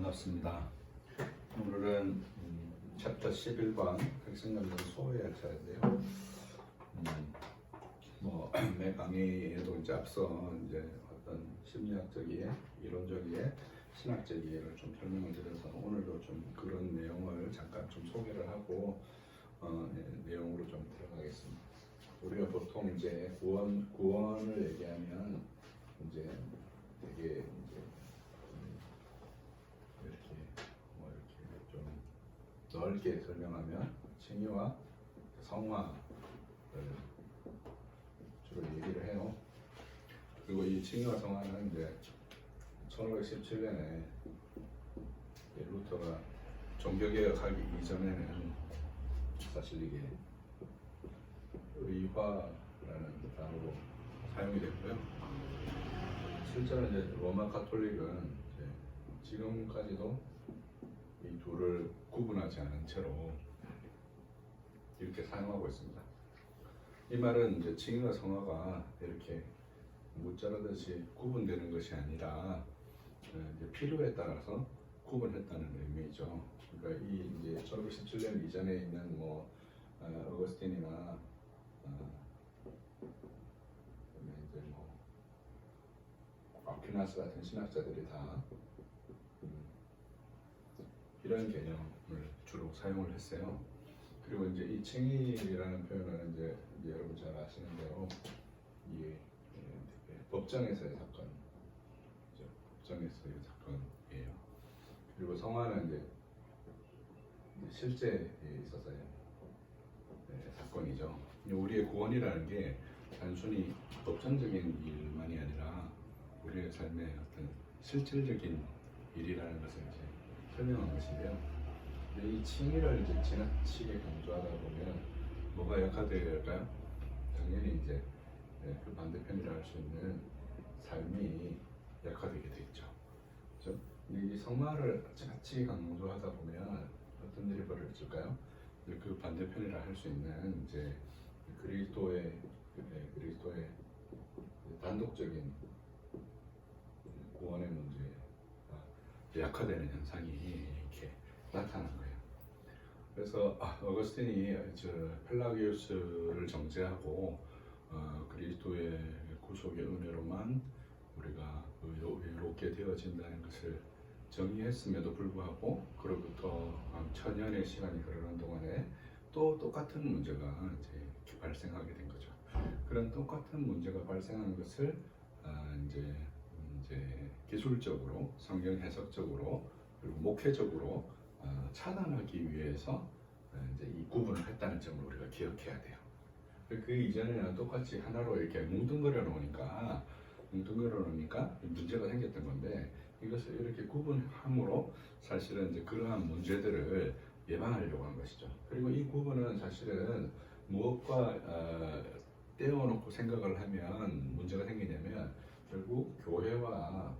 반갑습니다. 오늘은 챕터 11번 획생감정 소호해할 차례인데요. 매 강의에도 이제 앞서 이제 어떤 심리학적 이해, 이론적 이해, 신학적 이해를 좀 설명을 드려서 오늘도 좀 그런 내용을 잠깐 좀 소개를 하고 내용으로 좀 들어가겠습니다. 우리가 보통 이제 구원을 얘기하면 이제 되게 이제 이렇게 좀 넓게 설명하면 칭의와 성화를 주로 얘기를 해요. 그리고 이 칭의와 성화는 이제 1517년에 루터가 종교개혁하기 이전에는 사실 이게 의화라는 단어로 사용이 됐고요. 실제로 이제 로마 가톨릭은 이제 지금까지도 이 둘을 구분하지 않은 채로 이렇게 사용하고 있습니다. 이 말은 이제 칭의와 성화가 이렇게 무자르듯이 구분되는 것이 아니라 이제 필요에 따라서 구분했다는 의미죠. 그러니까 이 이제 1517년 이전에 있는 어거스틴이나 이제 아퀴나스 같은 신학자들이 다 이런 개념을 주로 사용을 했어요. 그리고 이제 이 칭의라는 표현은 이제 여러분 잘 아시는 대로 이 법정에서의 사건, 법정에서의 사건이에요. 그리고 성화는 이제 실제에 있어서의 사건이죠. 우리의 구원이라는 게 단순히 법정적인 일만이 아니라 우리의 삶의 어떤 실질적인 일이라는 것을 이제 설명한 것인데요. 근데 이 칭의를 이제 지나치게 강조하다 보면 뭐가 약화될까요? 당연히 이제 그 반대편이라 할 수 있는 삶이 약화되게 되겠죠. 그렇죠? 근데 이 성화를 지나치게 강조하다 보면 어떤 일이 벌어질까요? 그 반대편이라 할 수 있는 이제 그리스도의 단독적인 구원의 문제가 약화되는 현상이 이렇게 나타난 거예요. 그래서 어거스틴이 펠라기우스를 정죄하고 그리스도의 구속의 은혜로만 우리가 의롭게 되어진다는 것을 정의했음에도 불구하고 그로부터 한 1000년의 시간이 흐르는 동안에 또 똑같은 문제가 이제 발생하게 된 거죠. 그런 똑같은 문제가 발생하는 것을 이제 기술적으로, 성경 해석적으로, 그리고 목회적으로 차단하기 위해서 이제 이 구분을 했다는 점을 우리가 기억해야 돼요. 그 이전에는 똑같이 하나로 이렇게 뭉뚱그려 놓으니까 문제가 생겼던 건데 이것을 이렇게 구분함으로 사실은 이제 그러한 문제들을 예방하려고 한 것이죠. 그리고 이 구분은 사실은 무엇과 떼어놓고 생각을 하면 문제가 생기냐면 결국 교회와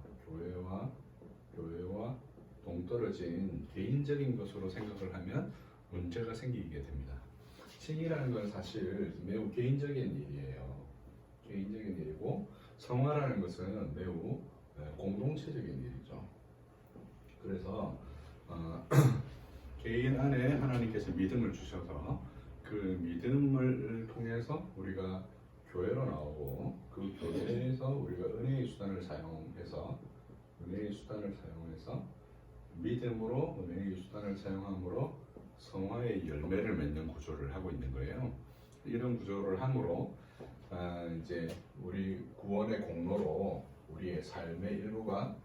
동떨어진 개인적인 것으로 생각을 하면 문제가 생기게 됩니다. 칭의라는 건 사실 매우 개인적인 일이에요. 개인적인 일이고 성화라는 것은 매우 공동체적인 일이죠. 그래서 개인 안에 하나님께서 믿음을 주셔서 그 믿음을 통해서 우리가 교회로 나오고 그 교회에서 우리가 은혜의 수단을 사용해서 믿음으로 은혜의 수단을 사용함으로 성화의 열매를 맺는 구조를 하고 있는 거예요. 이런 구조를 함으로 이제 우리 구원의 공로로 우리의 삶의 일부가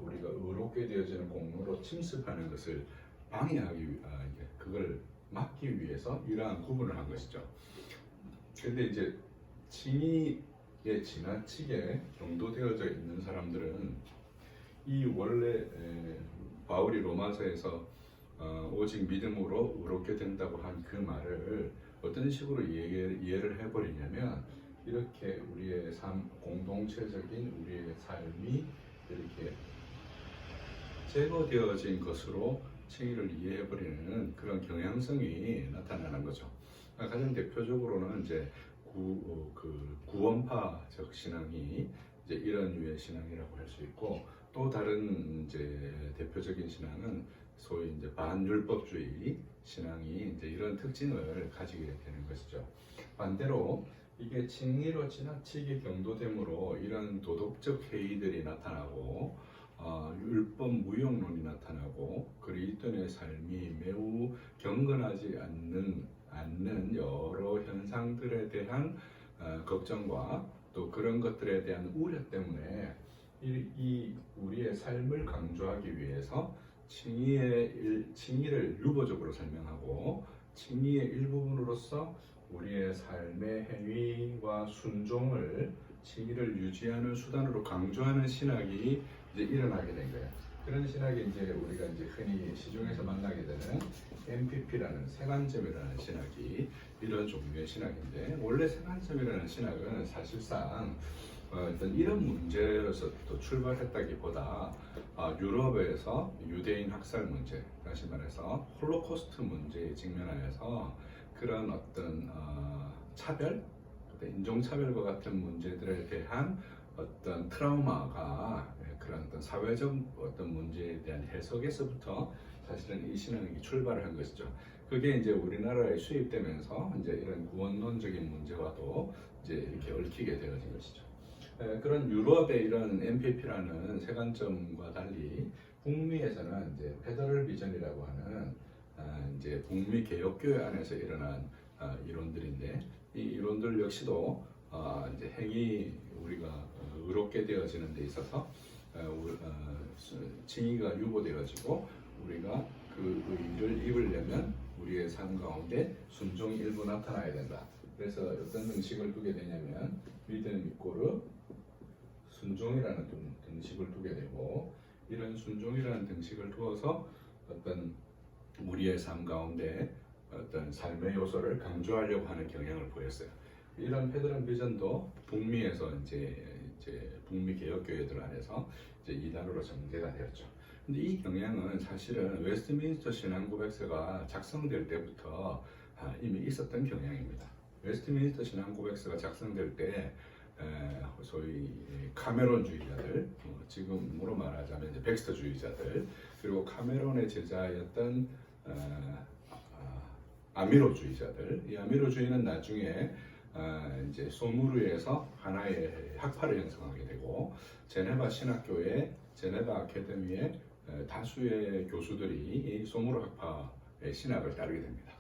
우리가 의롭게 되어지는 공로로 침습하는 것을 방해하기 그걸 막기 위해서 이러한 구분을 한 것이죠. 그런데 이제 칭의에 지나치게 경도되어져 있는 사람들은 이 원래 바울이 로마서에서 오직 믿음으로 의롭게 된다고 한 그 말을 어떤 식으로 이해를 해버리냐면 이렇게 우리의 삶, 공동체적인 우리의 삶이 이렇게 제거되어진 것으로 칭의를 이해해버리는 그런 경향성이 나타나는 거죠. 가장 대표적으로는 이제 구원파적 신앙이 이제 이런 류의 신앙이라고 할 수 있고 또 다른 이제 대표적인 신앙은 소위 이제 반율법주의 신앙이 이제 이런 특징을 가지게 되는 것이죠. 반대로 이게 칭의로 지나치게 경도됨으로 이런 도덕적 해이들이 나타나고 율법 무용론이 나타나고 그리스도인의 삶이 매우 경건하지 않는 여러 현상들에 대한 걱정과 또 그런 것들에 대한 우려 때문에 이 우리의 삶을 강조하기 위해서 칭의를 유보적으로 설명하고 칭의의 일부분으로서 우리의 삶의 행위와 순종을 칭의를 유지하는 수단으로 강조하는 신학이 이제 일어나게 된 거예요. 그런 신학이 이제 우리가 이제 흔히 시중에서 만나게 되는 MPP라는 세관점이라는 신학이 이런 종류의 신학인데, 원래 세관점이라는 신학은 사실상 어떤 이런 문제에서 또 출발했다기보다 유럽에서 유대인 학살 문제, 다시 말해서 홀로코스트 문제에 직면하여서 그런 어떤 차별, 인종차별과 같은 문제들에 대한 어떤 트라우마가 그런 어떤 사회적 어떤 문제에 대한 해석에서부터 사실은 이 신앙이 출발을 한 것이죠. 그게 이제 우리나라에 수입되면서 이제 이런 구원론적인 문제와도 이제 이렇게 얽히게 되어진 것이죠. 그런 유럽의 이런 MPP라는 세관점과 달리 북미에서는 이제 페더럴 비전이라고 하는 이제 북미 개혁교회 안에서 일어난 이론들인데, 이 이론들 역시도 이제 행위 우리가 의롭게 되어지는 데 있어서 칭의가 유보되어지고 우리가 그 의를 입으려면 우리의 삶 가운데 순종이 일부 나타나야 된다. 그래서 어떤 등식을 두게 되냐면 믿음 이꼬르 순종이라는 등식을 두게 되고, 이런 순종이라는 등식을 두어서 어떤 우리의 삶 가운데 어떤 삶의 요소를 강조하려고 하는 경향을 보였어요. 이런 페더럴 비전도 북미에서 이제 북미 개혁교회들 안에서 이제 이단으로 정제가 되었죠. 근데 이 경향은 사실은 웨스트민스터 신앙고백서가 작성될 때부터 이미 있었던 경향입니다. 웨스트민스터 신앙고백서가 작성될 때 소위 카메론주의자들, 지금으로 말하자면 이제 백스터주의자들, 그리고 카메론의 제자였던 아미로주의자들, 이 아미로주의는 나중에 이제 소무르에서 하나의 학파를 형성하게 되고, 제네바 신학교의 제네바 아카데미의 다수의 교수들이 이 소무르 학파의 신학을 따르게 됩니다.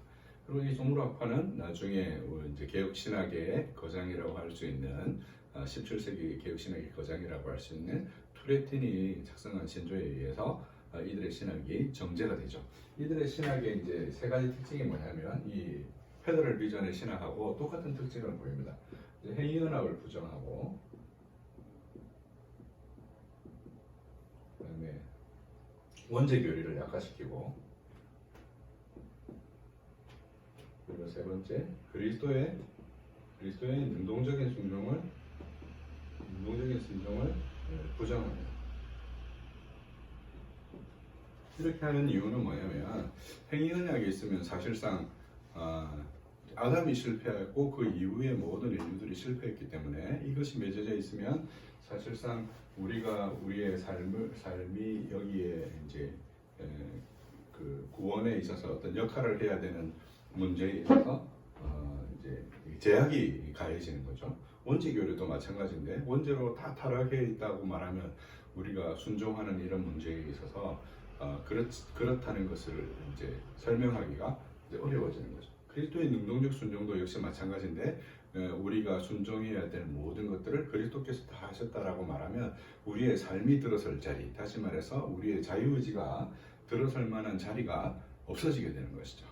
그리고 이 소무르 학파는 나중에 이제 개혁 신학의 거장이라고 할 수 있는 17세기 개혁 신학의 거장이라고 할 수 있는 투레틴이 작성한 신조에 의해서 이들의 신학이 정제가 되죠. 이들의 신학의 이제 세 가지 특징이 뭐냐면 이 페더럴 비전의 신학하고 똑같은 특징을 보입니다. 행위언학을 부정하고, 그다음에 원죄 교리를 약화시키고, 그리고 세 번째 그리스도의 능동적인 순종을 부정합니다. 이렇게 하는 이유는 뭐냐면, 행위언약이 있으면 사실상 아담이 실패했고 그 이후에 모든 인류들이 실패했기 때문에 이것이 맺어져 있으면 사실상 우리의 삶이 여기에 이제 그 구원에 있어서 어떤 역할을 해야 되는 문제에 있어서 이제 제약이 가해지는 거죠. 원죄 교류도 마찬가지인데, 원죄로 다 타락해 있다고 말하면 우리가 순종하는 이런 문제에 있어서 그렇다는 것을 이제 설명하기가 이제 어려워지는 거죠. 그리스도의 능동적 순종도 역시 마찬가지인데, 우리가 순종해야 될 모든 것들을 그리스도께서 다 하셨다라고 말하면 우리의 삶이 들어설 자리, 다시 말해서 우리의 자유의지가 들어설 만한 자리가 없어지게 되는 것이죠.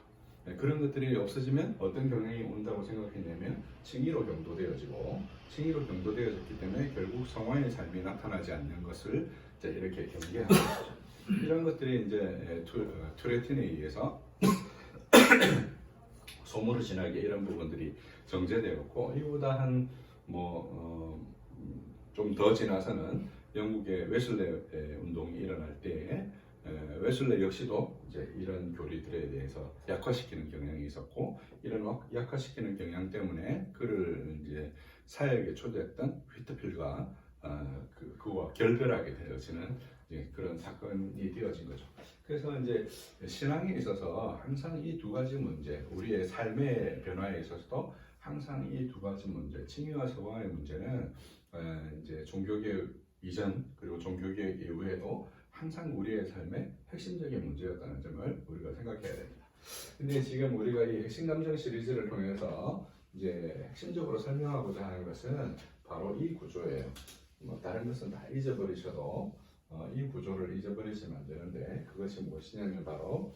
그런 것들이 없어지면 어떤 경향이 온다고 생각했냐면 칭의로 경도되어지고, 칭의로 경도되어졌기 때문에 결국 성화의 삶이 나타나지 않는 것을 이제 이렇게 경계하는 것이죠. 이런 것들이 이제 투레틴에 의해서 소무르 신학의 이런 부분들이 정제되었고, 이보다 한 좀 더 지나서는 영국의 웨슬레 운동이 일어날 때에 웨슬레 역시도 이제 이런 교리들에 대해서 약화시키는 경향이 있었고, 이런 약화시키는 경향 때문에 그를 이제 사역에 초대했던 휘트필과 그와 결별하게 되어지는 그런 사건이 되어진 거죠. 그래서 이제 신앙에 있어서 항상 이 두 가지 문제, 우리의 삶의 변화에 있어서도 항상 이 두 가지 문제, 칭의와 서광의 문제는 이제 종교개혁 이전 그리고 종교개혁 이후에도 항상 우리의 삶의 핵심적인 문제였다는 점을 우리가 생각해야 됩니다. 근데 지금 우리가 이 핵심 감정 시리즈를 통해서 이제 핵심적으로 설명하고자 하는 것은 바로 이 구조예요. 뭐 다른 것은 다 잊어버리셔도 이 구조를 잊어버리시면 안 되는데, 그것이 무엇이냐면 바로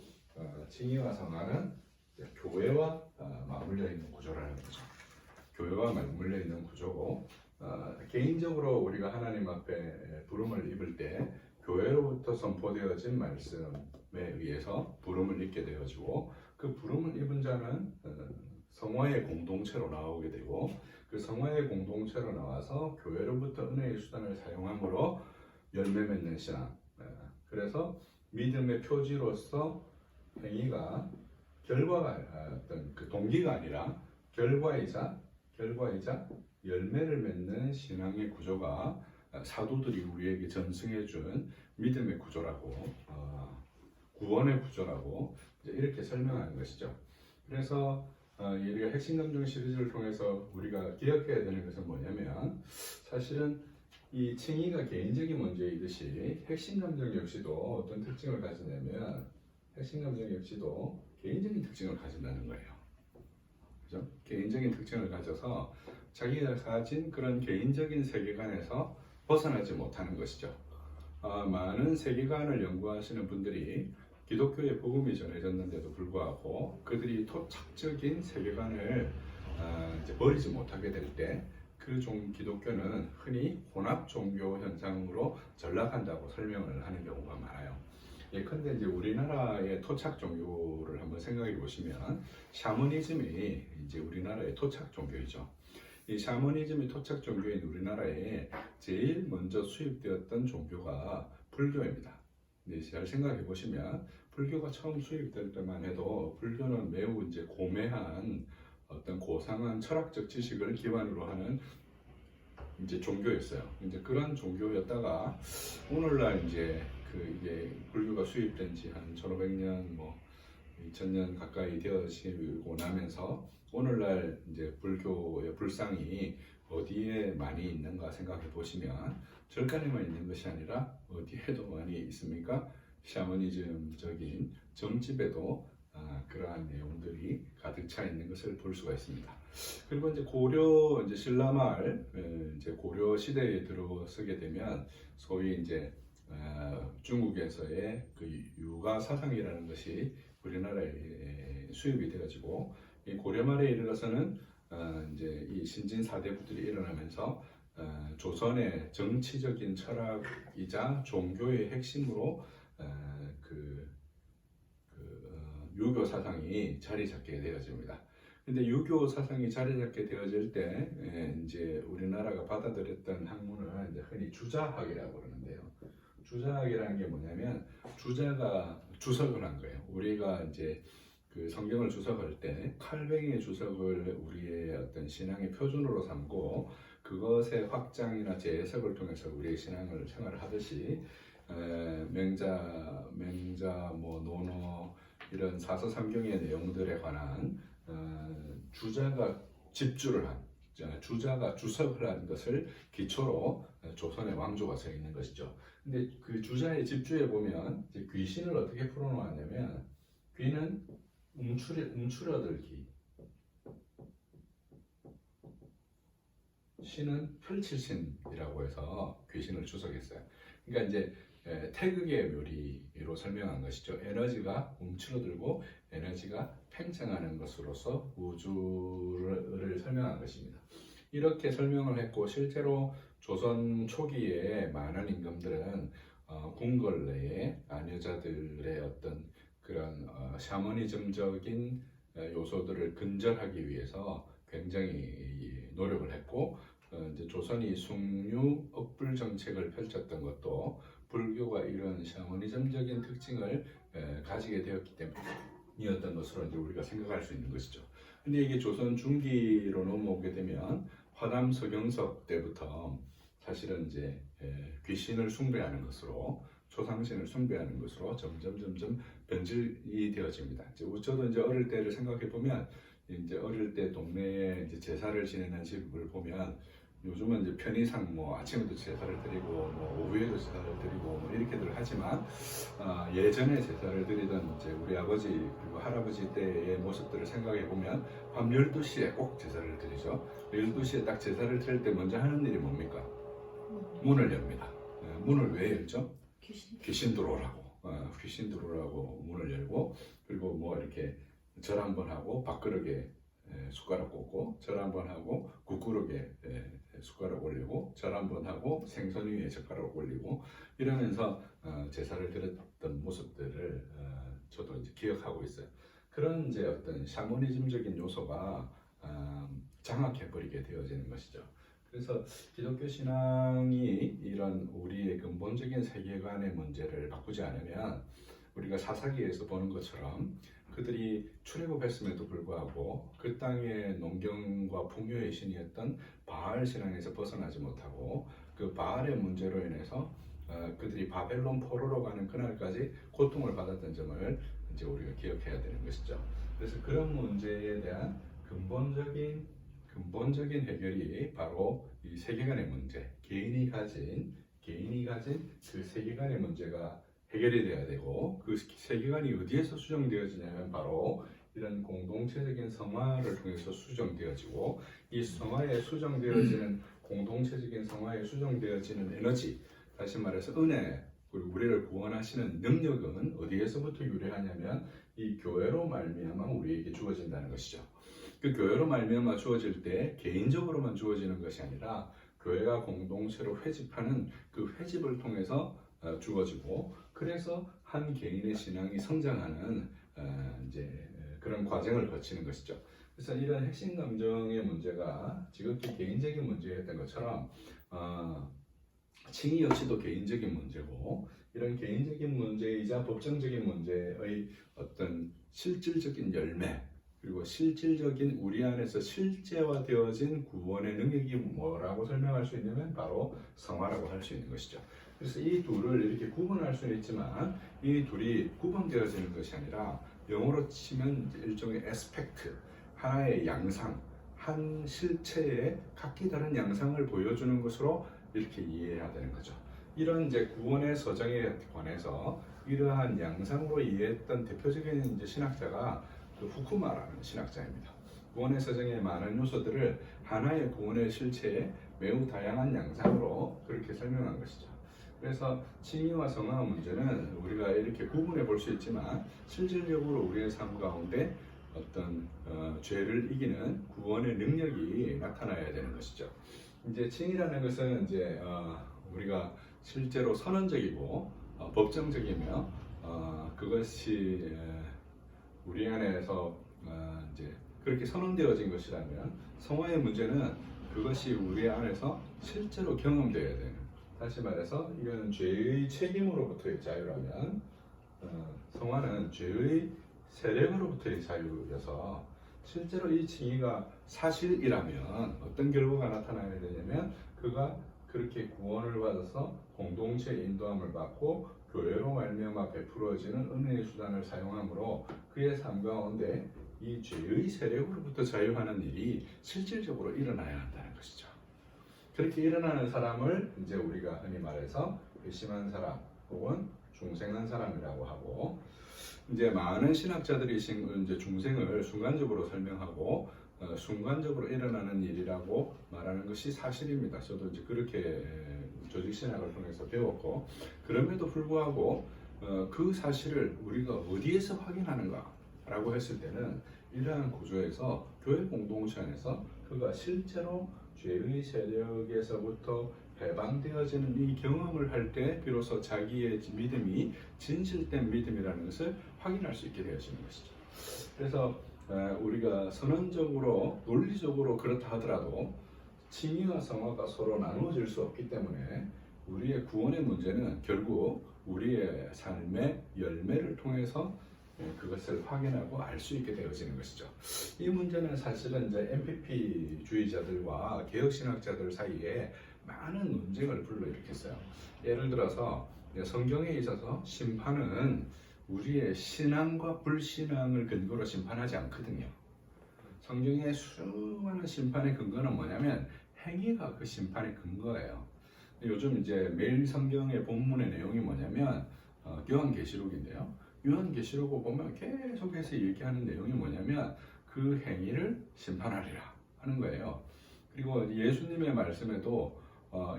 칭의와 성화는 교회와 맞물려 있는 구조라는 거죠. 교회와 맞물려 있는 구조고, 개인적으로 우리가 하나님 앞에 부름을 입을 때 교회로부터 선포되어진 말씀에 의해서 부름을 입게 되어지고, 그 부름을 입은 자는 성화의 공동체로 나오게 되고, 그 성화의 공동체로 나와서 교회로부터 은혜의 수단을 사용함으로 열매 맺는 신앙. 그래서 믿음의 표지로서 행위가 결과가 어떤 그 동기가 아니라 결과이자 열매를 맺는 신앙의 구조가 사도들이 우리에게 전승해준 믿음의 구조라고, 구원의 구조라고 이렇게 설명하는 것이죠. 그래서 우리가 핵심 감정 시리즈를 통해서 우리가 기억해야 되는 것은 뭐냐면, 사실은 이 칭의가 개인적인 문제이듯이 핵심 감정 역시도 어떤 특징을 가지냐면, 핵심 감정 역시도 개인적인 특징을 가진다는 거예요. 그죠? 개인적인 특징을 가져서 자기가 가진 그런 개인적인 세계관에서 벗어나지 못하는 것이죠. 많은 세계관을 연구하시는 분들이 기독교의 복음이 전해졌는데도 불구하고 그들이 토착적인 세계관을 이제 버리지 못하게 될 때 그 기독교는 흔히 혼합 종교 현상으로 전락한다고 설명을 하는 경우가 많아요. 예컨대 이제 우리나라의 토착 종교를 한번 생각해 보시면, 샤머니즘이 이제 우리나라의 토착 종교이죠. 이 샤머니즘이 토착 종교인 우리나라에 제일 먼저 수입되었던 종교가 불교입니다. 근데 잘 생각해 보시면, 불교가 처음 수입될 때만 해도 불교는 매우 이제 고매한 어떤 고상한 철학적 지식을 기반으로 하는 이제 종교였어요. 이제 그런 종교였다가 오늘날 이제 이게 불교가 수입된 지 한 1500년, 뭐 2000년 가까이 되어지고 나면서 오늘날 이제 불교의 불상이 어디에 많이 있는가 생각해 보시면, 절간에만 있는 것이 아니라 어디에도 많이 있습니까? 샤머니즘적인 점집에도 그러한 내용들이 가득 차 있는 것을 볼 수가 있습니다. 그리고 이제 고려 이제 신라말 이제 고려 시대에 들어서게 되면 소위 이제 중국에서의 그 유가 사상이라는 것이 우리나라에 수입이 되어지고, 이 고려 말에 이르러서는 이제 이 신진 사대부들이 일어나면서 조선의 정치적인 철학이자 종교의 핵심으로 유교 사상이 자리 잡게 되어집니다. 근데 유교 사상이 자리 잡게 되어질 때 이제 우리나라가 받아들였던 학문을 이제 흔히 주자학이라고 그러는데요. 주자학이라는 게 뭐냐면, 주자가 주석을 한 거예요. 우리가 이제 그 성경을 주석할 때 칼뱅의 주석을 우리의 어떤 신앙의 표준으로 삼고 그것의 확장이나 재해석을 통해서 우리의 신앙을 생활을 하듯이 맹자, 뭐 논어 이런 사서삼경의 내용들에 관한 주자가 집주를 한, 주자가 주석을 한 것을 기초로 조선의 왕조가 서 있는 것이죠. 근데 그 주자의 집주에 보면 이제 귀신을 어떻게 풀어놓았냐면, 귀는 움츠러들기, 신은 펼칠신이라고 해서 귀신을 주석했어요. 그러니까 이제 태극의 묘리로 설명한 것이죠. 에너지가 움츠러들고 에너지가 팽창하는 것으로서 우주를 설명한 것입니다. 이렇게 설명을 했고, 실제로 조선 초기에 많은 임금들은 궁궐 내에 아녀자들의 어떤 그런 샤머니즘적인 요소들을 근절하기 위해서 굉장히 노력을 했고, 이제 조선이 숭유 억불 정책을 펼쳤던 것도 불교가 이런 샤머니즘적인 특징을 가지게 되었기 때문이었던 것으로 이제 우리가 생각할 수 있는 것이죠. 근데 이게 조선 중기로 넘어오게 되면 화담 서경석 때부터 사실은 이제 귀신을 숭배하는 것으로, 초상신을 숭배하는 것으로 점점 변질이 되어집니다. 저도 이제 어릴 때를 생각해 보면, 이제 어릴 때 동네에 이제 제사를 지내는 집을 보면, 요즘은 이제 편의상 뭐 아침에도 제사를 드리고 뭐 오후에도 제사를 드리고 뭐 이렇게들 하지만, 예전에 제사를 드리던 이제 우리 아버지 그리고 할아버지 때의 모습들을 생각해 보면 밤 12시에 꼭 제사를 드리죠. 12시에 딱 제사를 드릴 때 먼저 하는 일이 뭡니까? 문을 엽니다. 문을 왜 열죠? 귀신 들어오라고. 귀신 들어오라고 문을 열고, 그리고 뭐 이렇게 절 한번 하고 밥그릇에 숟가락 꽂고, 절 한번 하고 국그릇에 숟가락 올리고, 절 한번 하고 생선 위에 젓가락 올리고, 이러면서 제사를 드렸던 모습들을 저도 이제 기억하고 있어요. 그런 이제 어떤 샤머니즘적인 요소가 장악해버리게 되어지는 것이죠. 그래서 기독교 신앙이 이런 우리의 근본적인 세계관의 문제를 바꾸지 않으면, 우리가 사사기에서 보는 것처럼 그들이 출애굽했음에도 불구하고 그 땅의 농경과 풍요의 신이었던 바알 신앙에서 벗어나지 못하고, 그 바알의 문제로 인해서 그들이 바벨론 포로로 가는 그날까지 고통을 받았던 점을 이제 우리가 기억해야 되는 것이죠. 그래서 그런 문제에 대한 근본적인 해결이 바로 이 세계관의 문제, 개인이 가진 그 세계관의 문제가 해결이 돼야 되고, 그 세계관이 어디에서 수정되어지냐면 바로 이런 공동체적인 성화를 통해서 수정되어지고, 이 성화에 수정되어지는 공동체적인 성화에 수정되어지는 에너지, 다시 말해서 은혜, 그리고 우리를 구원하시는 능력은 어디에서부터 유래하냐면 이 교회로 말미암아 우리에게 주어진다는 것이죠. 그 교회로 말미암아 주어질 때 개인적으로만 주어지는 것이 아니라 교회가 공동체로 회집하는 그 회집을 통해서 주어지고, 그래서 한 개인의 신앙이 성장하는 이제 그런 과정을 거치는 것이죠. 그래서 이런 핵심 감정의 문제가 지극히 개인적인 문제였던 것처럼 칭의 역시도 개인적인 문제고, 이런 개인적인 문제이자 법정적인 문제의 어떤 실질적인 열매, 그리고 실질적인 우리 안에서 실제화되어진 구원의 능력이 뭐라고 설명할 수 있냐면 바로 성화라고 할 수 있는 것이죠. 그래서 이 둘을 이렇게 구분할 수는 있지만, 이 둘이 구분되어지는 것이 아니라 영어로 치면 일종의 에스펙트, 하나의 양상, 한 실체의 각기 다른 양상을 보여주는 것으로 이렇게 이해해야 되는 거죠. 이런 이제 구원의 서정에 관해서 이러한 양상으로 이해했던 대표적인 이제 신학자가 후쿠마라는 신학자입니다. 구원의 서정의 많은 요소들을 하나의 구원의 실체에 매우 다양한 양상으로 그렇게 설명한 것이죠. 그래서 칭의와 성화 문제는 우리가 이렇게 구분해 볼 수 있지만, 실질적으로 우리의 삶 가운데 어떤 죄를 이기는 구원의 능력이 나타나야 되는 것이죠. 이제 칭의라는 것은 이제 우리가 실제로 선언적이고 법정적이며, 그것이 우리 안에서 이제 그렇게 선언되어진 것이라면, 성화의 문제는 그것이 우리 안에서 실제로 경험되어야 되는, 다시 말해서 이거는 죄의 책임으로부터의 자유라면, 성화는 죄의 세력으로부터의 자유여서, 실제로 이 칭의가 사실이라면 어떤 결과가 나타나야 되냐면, 그가 그렇게 구원을 받아서 공동체의 인도함을 받고 교회로 말미암아 베풀어지는 은혜의 수단을 사용함으로 그의 삶 가운데 이 죄의 세력으로부터 자유하는 일이 실질적으로 일어나야 한다는 것이죠. 그렇게 일어나는 사람을 이제 우리가 흔히 말해서 회심한 사람 혹은 중생한 사람이라고 하고, 이제 많은 신학자들이 이제 중생을 순간적으로 설명하고 순간적으로 일어나는 일이라고 말하는 것이 사실입니다. 저도 이제 그렇게 조직신학을 통해서 배웠고, 그럼에도 불구하고 그 사실을 우리가 어디에서 확인하는가 라고 했을 때는, 이러한 구조에서 교회 공동체 안에서 그가 실제로 죄의 세력에서부터 해방되어지는 이 경험을 할 때 비로소 자기의 믿음이 진실된 믿음이라는 것을 확인할 수 있게 되어지는 것이죠. 그래서 우리가 선언적으로 논리적으로 그렇다 하더라도 칭의와 성화가 서로 나누어질 수 없기 때문에, 우리의 구원의 문제는 결국 우리의 삶의 열매를 통해서 그것을 확인하고 알 수 있게 되어지는 것이죠. 이 문제는 사실은 이제 MPP주의자들과 개혁신학자들 사이에 많은 논쟁을 불러일으켰어요. 예를 들어서 성경에 있어서 심판은 우리의 신앙과 불신앙을 근거로 심판하지 않거든요. 성경의 수많은 심판의 근거는 뭐냐면 행위가 그 심판의 근거예요. 요즘 이제 매일 성경의 본문의 내용이 뭐냐면 요한계시록인데요. 요한계시록을 보면 계속해서 얘기하는 내용이 뭐냐면 그 행위를 심판하리라 하는 거예요. 그리고 예수님의 말씀에도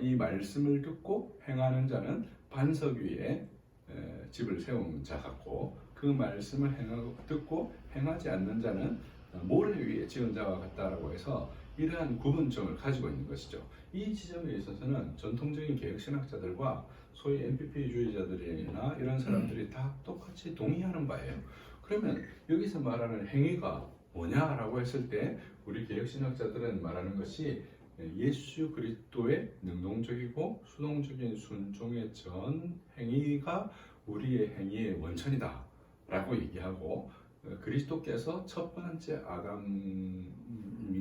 이 말씀을 듣고 행하는 자는 반석 위에 집을 세운 자 같고 그 말씀을 듣고 행하지 않는 자는 모래 위에 지은 자와 같다라고 해서 이러한 구분점을 가지고 있는 것이죠. 이 지점에 있어서는 전통적인 개혁신학자들과 소위 MPP주의자들이나 이런 사람들이 다 똑같이 동의하는 바예요. 그러면 여기서 말하는 행위가 뭐냐라고 했을 때 우리 개혁신학자들은 말하는 것이 예수 그리스도의 능동적이고 수동적인 순종의 전 행위가 우리의 행위의 원천이다 라고 얘기하고 그리스도께서 첫 번째 아담이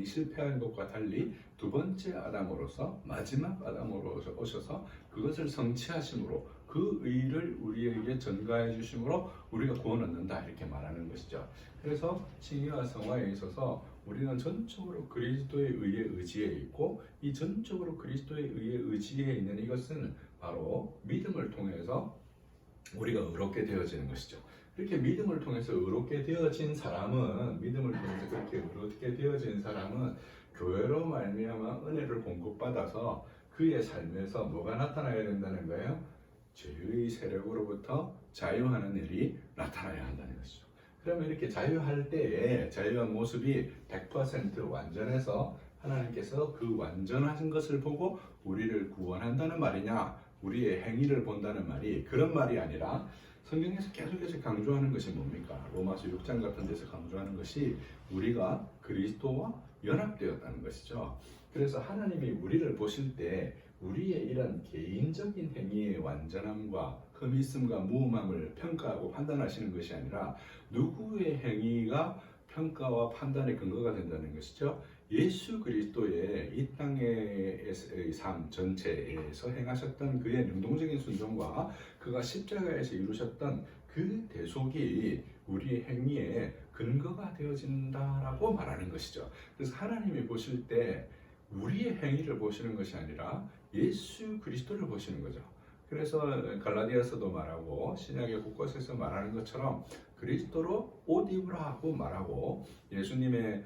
실패한 것과 달리 두 번째 아담으로서 마지막 아담으로 오셔서 그것을 성취하심으로 그 의를 우리에게 전가해 주심으로 우리가 구원 얻는다 이렇게 말하는 것이죠. 그래서 칭의와 성화에 있어서 우리는 전적으로 그리스도의 의에 의지해 있고 이 전적으로 그리스도의 의에 의지해 있는 이것은 바로 믿음을 통해서 우리가 의롭게 되어지는 것이죠. 이렇게 믿음을 통해서 의롭게 되어진 사람은 믿음을 통해서 그렇게 의롭게 되어진 사람은 교회로 말미암아 은혜를 공급받아서 그의 삶에서 뭐가 나타나야 된다는 거예요? 죄의 세력으로부터 자유하는 일이 나타나야 한다는 것이죠. 그러면 이렇게 자유할 때에 자유한 모습이 100% 완전해서 하나님께서 그 완전하신 것을 보고 우리를 구원한다는 말이냐, 우리의 행위를 본다는 말이 그런 말이 아니라 성경에서 계속해서 강조하는 것이 뭡니까? 로마서 6장 같은 데서 강조하는 것이 우리가 그리스도와 연합되었다는 것이죠. 그래서 하나님이 우리를 보실 때 우리의 이런 개인적인 행위의 완전함과 흠이 있음과 무음함을 평가하고 판단하시는 것이 아니라 누구의 행위가 평가와 판단의 근거가 된다는 것이죠. 예수 그리스도의 이 땅의 삶 전체에서 행하셨던 그의 능동적인 순종과 그가 십자가에서 이루셨던 그 대속이 우리의 행위의 근거가 되어진다라고 말하는 것이죠. 그래서 하나님이 보실 때 우리의 행위를 보시는 것이 아니라 예수 그리스도를 보시는 거죠. 그래서 갈라디아서도 말하고 신약의 곳곳에서 말하는 것처럼 그리스도로 옷 입으라고 말하고 예수님의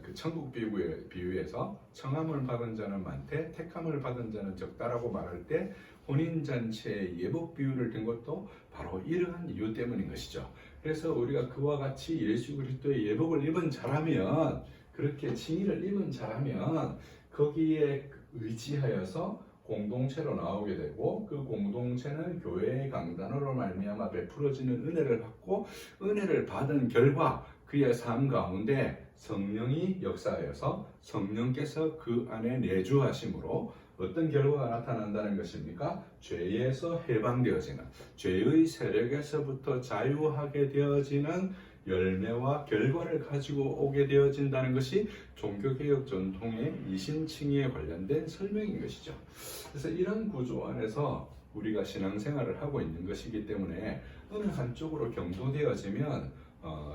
그 천국 비유에서 청함을 받은 자는 많되 택함을 받은 자는 적다라고 말할 때 혼인잔치의 예복 비유를 든 것도 바로 이러한 이유 때문인 것이죠. 그래서 우리가 그와 같이 예수 그리스도의 예복을 입은 자라면 그렇게 칭의를 입은 자라면 거기에 의지하여서 공동체로 나오게 되고 그 공동체는 교회의 강단으로 말미암아 베풀어지는 은혜를 받고 은혜를 받은 결과 그의 삶 가운데 성령이 역사하여서 성령께서 그 안에 내주하심으로 어떤 결과가 나타난다는 것입니까? 죄에서 해방되어지는 죄의 세력에서부터 자유하게 되어지는 열매와 결과를 가지고 오게 되어진다는 것이 종교개혁 전통의 이신칭의에 관련된 설명인 것이죠. 그래서 이런 구조 안에서 우리가 신앙생활을 하고 있는 것이기 때문에 어느 한쪽으로 경도되어지면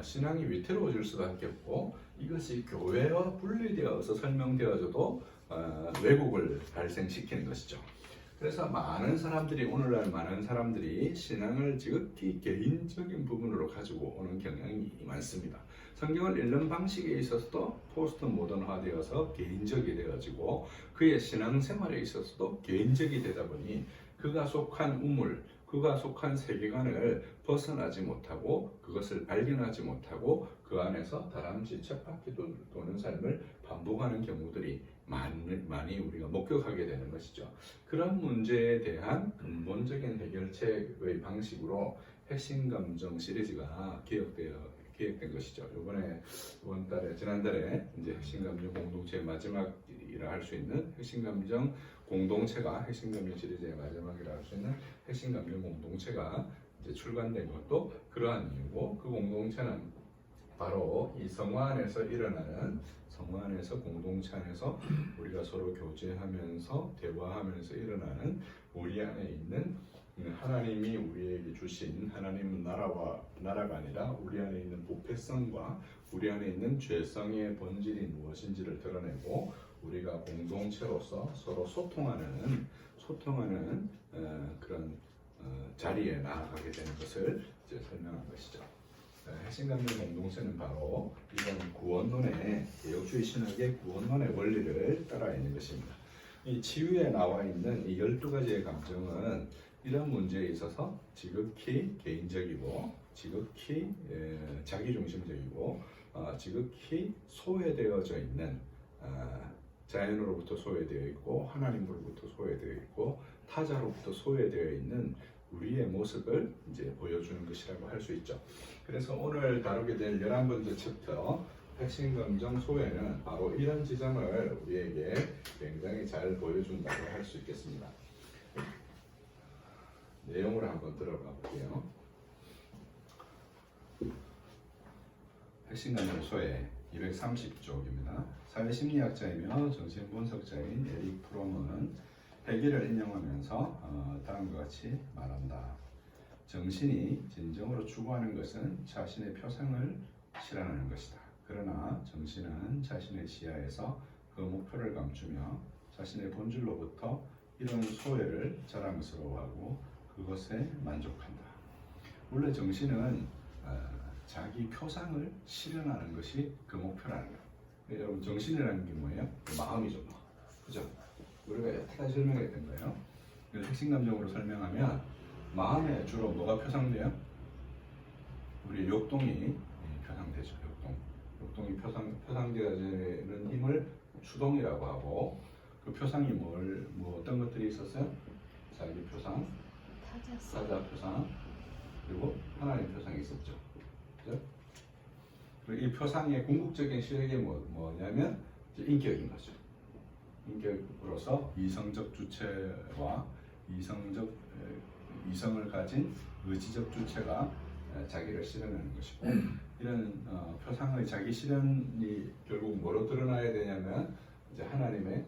신앙이 위태로워질 수밖에 없고 이것이 교회와 분리되어서 설명되어져도 왜곡을 발생시키는 것이죠. 그래서 오늘날 많은 사람들이 신앙을 지극히 개인적인 부분으로 가지고 오는 경향이 많습니다. 성경을 읽는 방식에 있어서도 포스트 모던화되어서 개인적이 되어지고 그의 신앙생활에 있어서도 개인적이 되다 보니 그가 속한 우물, 그가 속한 세계관을 벗어나지 못하고 그것을 발견하지 못하고 그 안에서 다람쥐 쳇바퀴 도는 삶을 반복하는 경우들이 많이 우리가 목격하게 되는 것이죠. 그런 문제에 대한 근본적인 해결책의 방식으로 핵심 감정 시리즈가 기획된 것이죠. 지난달에 이제 핵심 감정 공동체의 마지막이라 할 수 있는 핵심 감정 공동체가 핵심 감정 시리즈의 마지막이라 할 수 있는 핵심 감정 공동체가 이제 출간된 것도 그러한 이유고 그 공동체는 바로 이 성화 안에서 일어나는 성화 안에서 공동체 안에서 우리가 서로 교제하면서 대화하면서 일어나는 우리 안에 있는 하나님이 우리에게 주신 하나님 나라가 아니라 우리 안에 있는 부패성과 우리 안에 있는 죄성의 본질이 무엇인지를 드러내고 우리가 공동체로서 서로 소통하는 그런 자리에 나아가게 되는 것을 이제 설명한 것이죠. 핵심감정 공동체는 바로 이런 구원론의 개혁주의 신학의 구원론의 원리를 따라 있는 것입니다. 이 치유에 나와 있는 이 12가지의 감정은 이런 문제에 있어서 지극히 개인적이고 지극히 자기중심적이고 지극히 소외되어져 있는 자연으로부터 소외되어 있고 하나님으로부터 소외되어 있고 타자로부터 소외되어 있는 우리의 모습을 이제 보여주는 것이라고 할 수 있죠. 그래서 오늘 다루게 될 11번째 챕터 핵심 감정 소외는 바로 이런 지점을 우리에게 굉장히 잘 보여준다고 할 수 있겠습니다. 내용을 한번 들어가 볼게요. 핵심 감정 소외 230쪽입니다. 사회심리학자이며 정신분석자인 에릭 프롬은 해결을 인용하면서 다음과 같이 말한다. 정신이 진정으로 추구하는 것은 자신의 표상을 실현하는 것이다. 그러나 정신은 자신의 시야에서 그 목표를 감추며 자신의 본질로부터 이런 소외를 자랑스러워하고 그것에 만족한다. 원래 정신은 자기 표상을 실현하는 것이 그 목표라는 거예요. 여러분 정신이라는 게 뭐예요? 마음이죠. 그죠? 우리가 여태까지 설명했던 거예요. 핵심 감정으로 설명하면 마음에 주로 뭐가 표상돼요? 우리 욕동이 표상되죠. 욕동이 표상되어지는 힘을 추동이라고 하고 그 표상이 뭐 어떤 것들이 있었어요? 자기 표상, 타자 표상, 그리고 하나님 표상이 있었죠. 그죠? 그리고 이 표상의 궁극적인 실력이 뭐냐면 인격인 거죠. 인격으로서 이성적 주체와 이성을 가진 의지적 주체가 자기를 실현하는 것이고 이런 표상의 자기 실현이 결국 뭐로 드러나야 되냐면 이제 하나님의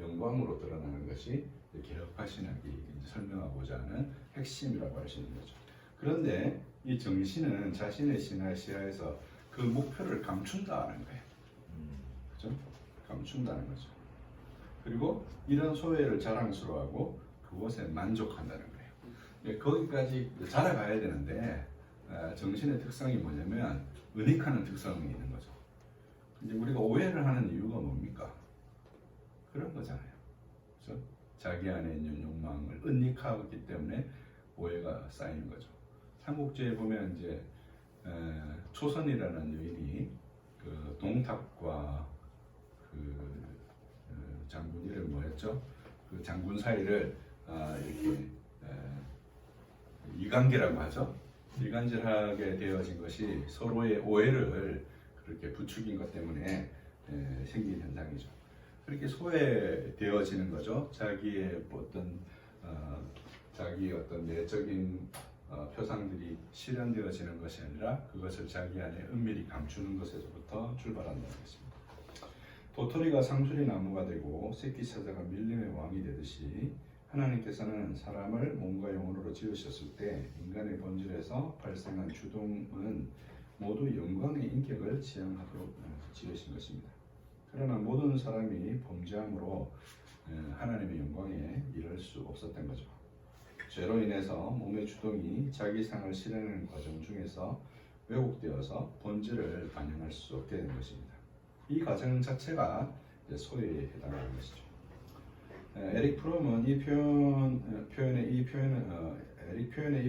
영광으로 드러나는 것이 개혁파 신학이 설명하고자 하는 핵심이라고 할 수 있는 거죠. 그런데 이 정신은 자신의 시야에서 그 목표를 감춘다는 거예요. 그죠? 감춘다는 거죠. 그리고 이런 소외를 자랑스러워하고 그것에 만족한다는 거예요. 거기까지 자라가야 되는데 정신의 특성이 뭐냐면 은닉하는 특성이 있는 거죠. 이제 우리가 오해를 하는 이유가 뭡니까? 그런 거잖아요. 그렇죠? 자기 안에 있는 욕망을 은닉하기 때문에 오해가 쌓이는 거죠. 삼국지에 보면 이제 초선이라는 여인이 그 동탁과 그 장군 이름 뭐였죠? 그 장군 사이를 이렇게 이간질하고 하죠. 이간질하게 되어진 것이 서로의 오해를 그렇게 부추긴 것 때문에 생긴 현상이죠. 그렇게 소외되어지는 거죠. 자기의 어떤 내적인 표상들이 실현되어지는 것이 아니라 그것을 자기 안에 은밀히 감추는 것에서부터 출발한다는 것입니다. 도토리가 상수리 나무가 되고 새끼 사자가 밀림의 왕이 되듯이 하나님께서는 사람을 몸과 영혼으로 지으셨을 때 인간의 본질에서 발생한 주동은 모두 영광의 인격을 지향하도록 지으신 것입니다. 그러나 모든 사람이 범죄함으로 하나님의 영광에 이를 수 없었던 거죠. 죄로 인해서 몸의 주동이 자기 상을 실현하는 과정 중에서 왜곡되어서 본질을 반영할 수 없게 된 것입니다. 이 과정 자체가 소외에 해당하는 것이죠. 에릭 프롬은 에릭 표현의 이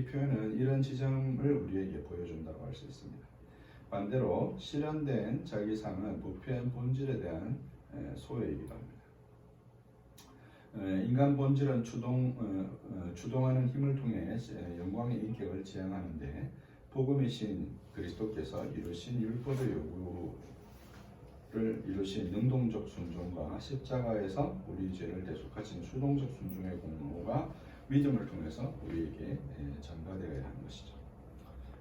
표현은 이런 지점을 우리에게 보여준다고 할 수 있습니다. 반대로 실현된 자기상은 부패한 본질에 대한 소외이기도 합니다. 인간 본질은 주동하는 힘을 통해 영광의 인격을 지향하는데 복음이신 그리스도께서 이루신 율법의 요구를 이루신 능동적 순종과 십자가에서 우리 죄를 대속하신 수동적 순종의 공로가 믿음을 통해서 우리에게 전가되어야 하는 것이죠.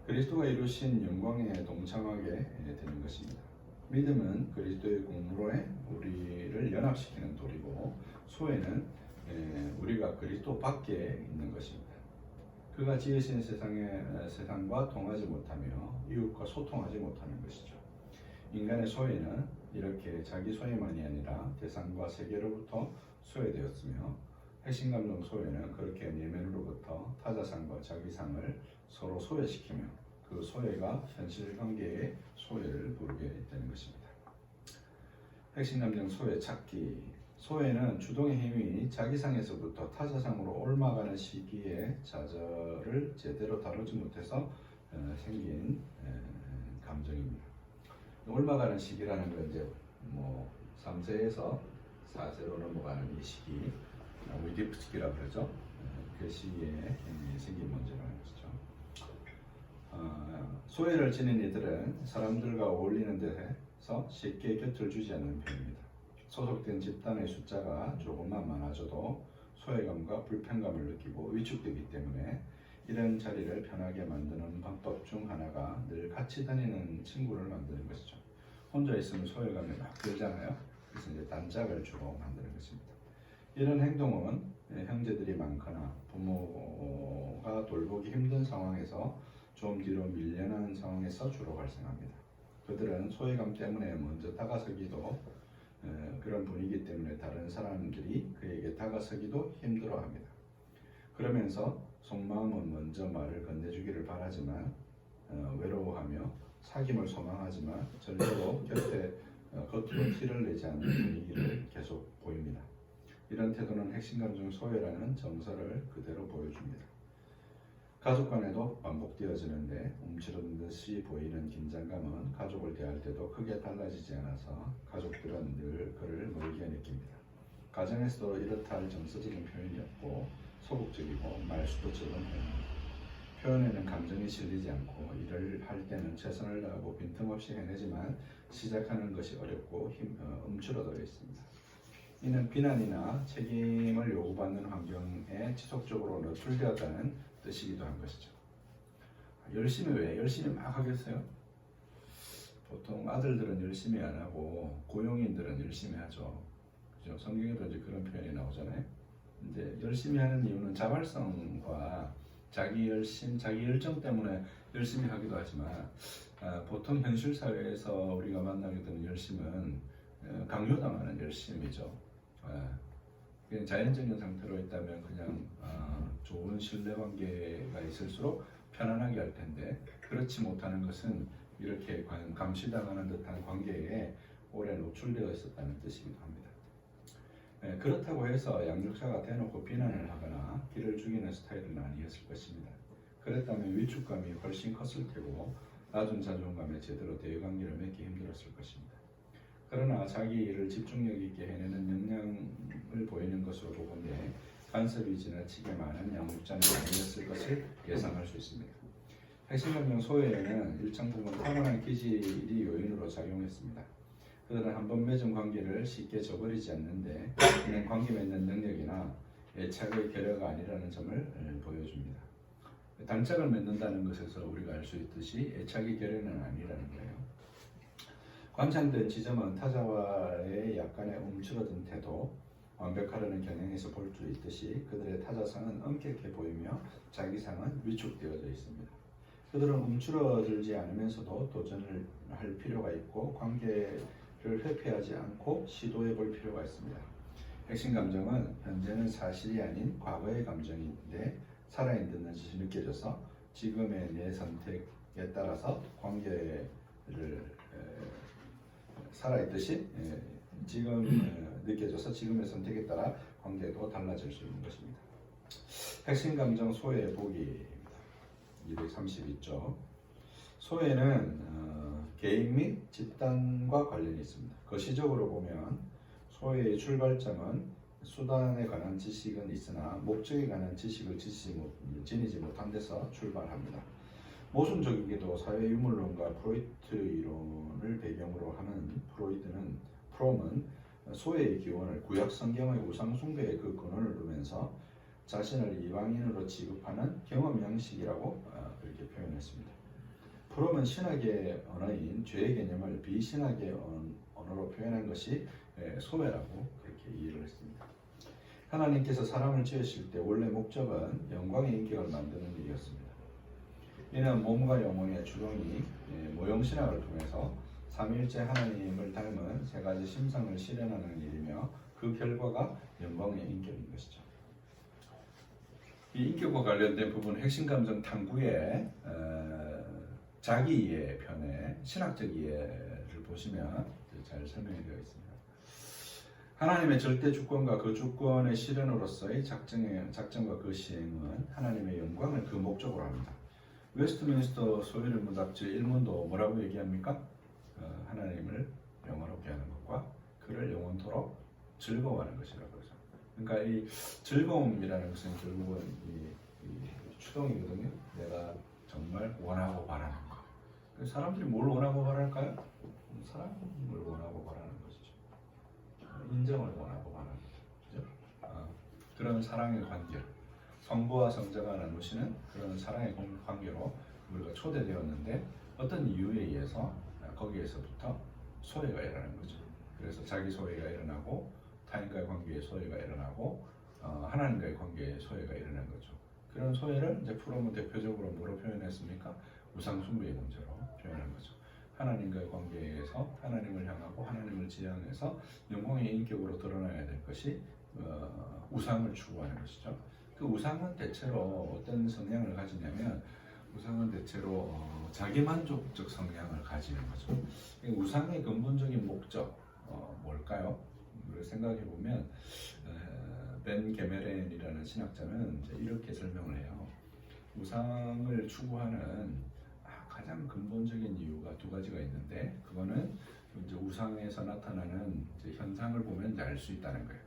그리스도가 이루신 영광에 동참하게 되는 것입니다. 믿음은 그리스도의 공로에 우리를 연합시키는 도리고, 소외는 우리가 그리스도 밖에 있는 것입니다. 그가 지으신 세상과 통하지 못하며 이웃과 소통하지 못하는 것이죠. 인간의 소외는 이렇게 자기 소외만이 아니라 대상과 세계로부터 소외되었으며, 핵심감정 소외는 그렇게 내면으로부터 타자상과 자기상을 서로 소외시키며 그 소외가 현실관계의 소외를 부르게 되는 것입니다. 핵심감정 소외 찾기. 소외는 주동의 힘이 자기상에서부터 타자상으로 옮아가는 시기에 좌절을 제대로 다루지 못해서 생긴 감정입니다. 옮아가는 시기라는 건 이제 3세에서 4세로 넘어가는 이 시기, 위디프스키라고 그러죠. 그 시기에 생긴 문제라는 것이죠. 소외를 지닌 이들은 사람들과 어울리는 데서 쉽게 곁을 주지 않는 편입니다. 소속된 집단의 숫자가 조금만 많아져도 소외감과 불편감을 느끼고 위축되기 때문에 이런 자리를 편하게 만드는 방법 중 하나가 늘 같이 다니는 친구를 만드는 것이죠. 혼자 있으면 소외감이 막 들잖아요. 그래서 이제 단짝을 주로 만드는 것입니다. 이런 행동은 형제들이 많거나 부모가 돌보기 힘든 상황에서 좀 뒤로 밀려난 상황에서 주로 발생합니다. 그들은 소외감 때문에 먼저 다가서기도 그런 분위기 때문에 다른 사람들이 그에게 다가서기도 힘들어합니다. 그러면서 속마음은 먼저 말을 건네주기를 바라지만 외로워하며 사귐을 소망하지만 절대로 겉으로 티를 내지 않는 분위기를 계속 보입니다. 이런 태도는 핵심감정 소외라는 정서를 그대로 보여줍니다. 가족 간에도 반복되어지는데 움츠러든 듯이 보이는 긴장감은 가족을 대할 때도 크게 달라지지 않아서 가족들은 늘 그를 멀게 느낍니다. 가정에서도 이렇다 할 정서적인 표현이 없고 소극적이고 말수도 적은 편입니다. 표현에는 감정이 실리지 않고 일을 할 때는 최선을 다하고 빈틈없이 해내지만 시작하는 것이 어렵고 움츠러들어 있습니다. 이는 비난이나 책임을 요구받는 환경에 지속적으로 노출되었다는 뜻이기도 한 것이죠. 왜 열심히 막 하겠어요? 보통 아들들은 열심히 안 하고 고용인들은 열심히 하죠. 그죠? 성경에도 이제 그런 표현이 나오잖아요. 근데 열심히 하는 이유는 자발성과 자기 열심, 자기 열정 때문에 열심히 하기도 하지만 보통 현실 사회에서 우리가 만나게 되는 열심은 강요당하는 열심이죠. 그냥 자연적인 상태로 있다면 그냥 좋은 신뢰관계가 있을수록 편안하게 할 텐데 그렇지 못하는 것은 이렇게 감시당하는 듯한 관계에 오래 노출되어 있었다는 뜻이기도 합니다. 그렇다고 해서 양육자가 대놓고 비난을 하거나 기를 죽이는 스타일은 아니었을 것입니다. 그랬다면 위축감이 훨씬 컸을 테고 낮은 자존감에 제대로 대외관계를 맺기 힘들었을 것입니다. 그러나 자기 일을 집중력 있게 해내는 역량을 보이는 것으로 보건대 간섭이 지나치게 많은 양육자는 아니었을 것을 예상할 수 있습니다. 핵심감정 소외에는 일정 부분 타고난 기질이 요인으로 작용했습니다. 그들은 한번 맺은 관계를 쉽게 저버리지 않는데 이는 관계 맺는 능력이나 애착의 결여가 아니라는 점을 보여줍니다. 단짝을 맺는다는 것에서 우리가 알 수 있듯이 애착의 결여는 아니라는 거예요. 관찰된 지점은 타자와의 약간의 움츠러든 태도, 완벽하려는 경향에서 볼 수 있듯이 그들의 타자상은 엄격해 보이며 자기상은 위축되어져 있습니다. 그들은 움츠러들지 않으면서도 도전을 할 필요가 있고 관계를 회피하지 않고 시도해 볼 필요가 있습니다. 핵심 감정은 현재는 사실이 아닌 과거의 감정인데 살아있는 듯이 느껴져서 지금의 내 선택에 따라서 관계를 살아있듯이 지금 느껴져서 지금의 선택에 따라 관계도 달라질 수 있는 것입니다. 핵심 감정 소외 보기입니다. 232쪽. 소외는 개인 및 집단과 관련이 있습니다. 거시적으로 보면 소외의 출발점은 수단에 관한 지식은 있으나 목적에 관한 지식을 지니지 못한 데서 출발합니다. 모순적이게도 사회 유물론과 프로이트 이론을 배경으로 하는 프롬은 소외의 기원을 구약 성경의 우상 숭배의 그 근원을 두면서 자신을 이방인으로 취급하는 경험 양식이라고 그렇게 표현했습니다. 프롬은 신학의 언어인 죄의 개념을 비신학의 언어로 표현한 것이 소외라고 그렇게 이해를 했습니다. 하나님께서 사람을 지으실 때 원래 목적은 영광의 인격을 만드는 일이었습니다. 이는 몸과 영혼의 주동이 모형신학을 통해서 삼위일체 하나님을 닮은 세 가지 심성을 실현하는 일이며 그 결과가 영광의 인격인 것이죠. 이 인격과 관련된 부분 핵심 감정 탐구의 자기 이해 편에 신학적 이해를 보시면 잘 설명이 되어 있습니다. 하나님의 절대 주권과 그 주권의 실현으로서의 작정과 그 시행은 하나님의 영광을 그 목적으로 합니다. 웨스트민스터 소유를 문답지 1문도 뭐라고 얘기합니까? 하나님을 영원하게 하는 것과 그를 영원토록 즐거워하는 것이라고 그러죠. 그러니까 이 즐거움이라는 것은 결국은 이 추동이거든요. 내가 정말 원하고 바라는 것. 사람들이 뭘 원하고 바랄까요? 사랑을 원하고 바라는 것이죠. 인정을 원하고 바라는 거죠. 그런 사랑의 관계, 성부와 성자가 나누시는 그런 사랑의 관계로 우리가 초대되었는데 어떤 이유에 의해서 거기에서부터 소외가 일어나는 거죠. 그래서 자기 소외가 일어나고 타인과의 관계에 소외가 일어나고 하나님과의 관계에 소외가 일어나는 거죠. 그런 소외를 이제 프롬은 대표적으로 뭐로 표현했습니까? 우상숭배의 문제로 표현한 거죠. 하나님과의 관계에서 하나님을 향하고 하나님을 지향해서 영광의 인격으로 드러나야 될 것이 우상을 추구하는 것이죠. 그 우상은 대체로 어떤 성향을 가지냐면 우상은 대체로 자기만족적 성향을 가지는 거죠. 우상의 근본적인 목적 뭘까요? 생각해 보면 벤 게메렌이라는 신학자는 이제 이렇게 설명을 해요. 우상을 추구하는 가장 근본적인 이유가 두 가지가 있는데 그거는 이제 우상에서 나타나는 이제 현상을 보면 이제 알 수 있다는 거예요.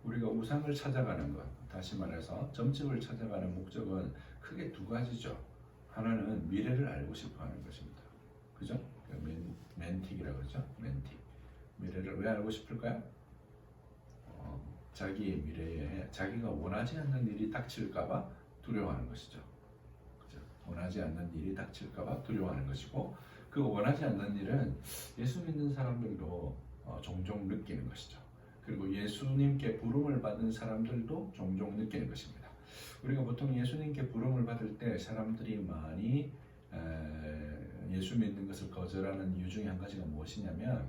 우리가 우상을 찾아가는 것, 다시 말해서 점집을 찾아가는 목적은 크게 두 가지죠. 하나는 미래를 알고 싶어하는 것입니다. 그죠? 멘틱이라고 그러죠. 멘틱. 미래를 왜 알고 싶을까요? 자기의 미래에 자기가 원하지 않는 일이 닥칠까봐 두려워하는 것이죠. 그죠? 원하지 않는 일이 닥칠까봐 두려워하는 것이고 그 원하지 않는 일은 예수 믿는 사람들도 종종 느끼는 것이죠. 그리고 예수님께 부름을 받은 사람들도 종종 느끼는 것입니다. 우리가 보통 예수님께 부름을 받을 때 사람들이 많이 예수 믿는 것을 거절하는 이유 중에 한 가지가 무엇이냐면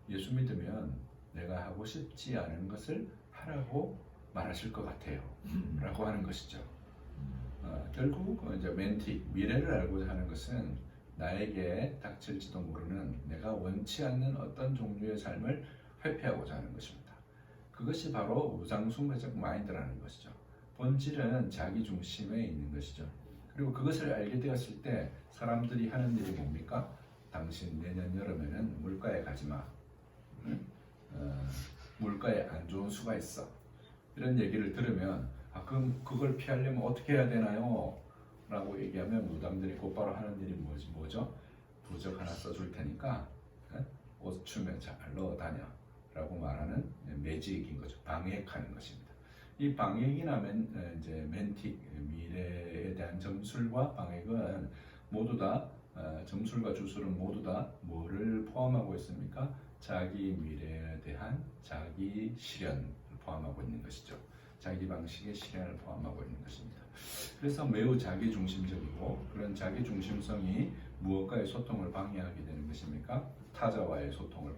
예수 믿으면 내가 하고 싶지 않은 것을 하라고 말하실 것 같아요 라고 하는 것이죠. 결국 이제 멘틱, 미래를 알고자 하는 것은 나에게 닥칠지도 모르는 내가 원치 않는 어떤 종류의 삶을 회피하고자 하는 것입니다. 그것이 바로 우상숭배적 마인드라는 것이죠. 본질은 자기 중심에 있는 것이죠. 그리고 그것을 알게 되었을 때 사람들이 하는 일이 뭡니까? 당신 내년 여름에는 물가에 가지 마. 물가에 안 좋은 수가 있어. 이런 얘기를 들으면 그럼 그걸 피하려면 어떻게 해야 되나요? 라고 얘기하면 무당들이 곧바로 하는 일이 뭐죠? 부적 하나 써줄 테니까 옷 추면 잘 넣어 다녀 라고 말하는 매직인 거죠. 방해하는 것입니다. 이 방해이나 이제 멘틱, 미래에 대한 점술과 방해는 모두 다 점술과 주술은 모두 다 뭐를 포함하고 있습니까? 자기 미래에 대한 자기 실현을 포함하고 있는 것이죠. 자기 방식의 실현을 포함하고 있는 것입니다. 그래서 매우 자기 중심적이고 그런 자기 중심성이 무엇과의 소통을 방해하게 되는 것입니까? 타자와의 소통을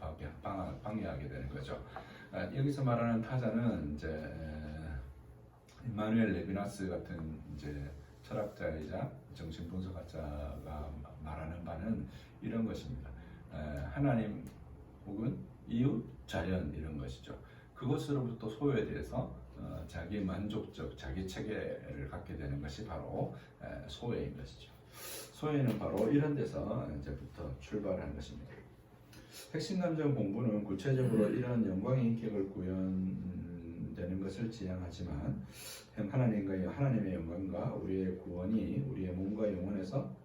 방해하게 되는 거죠. 여기서 말하는 타자는 이제 임마누엘 레비나스 같은 이제 철학자이자 정신분석학자가 말하는 바는 이런 것입니다. 하나님 혹은 이웃, 자연 이런 것이죠. 그것으로부터 소외돼서 자기 만족적, 자기 체계를 갖게 되는 것이 바로 소외인 것이죠. 소외는 바로 이런 데서 이제부터 출발하는 것입니다. 핵심 감정 공부는 구체적으로 이러한 영광의 인격을 구현되는 것을 지향하지만 하나님의 영광과 우리의 구원이 우리의 몸과 영혼에서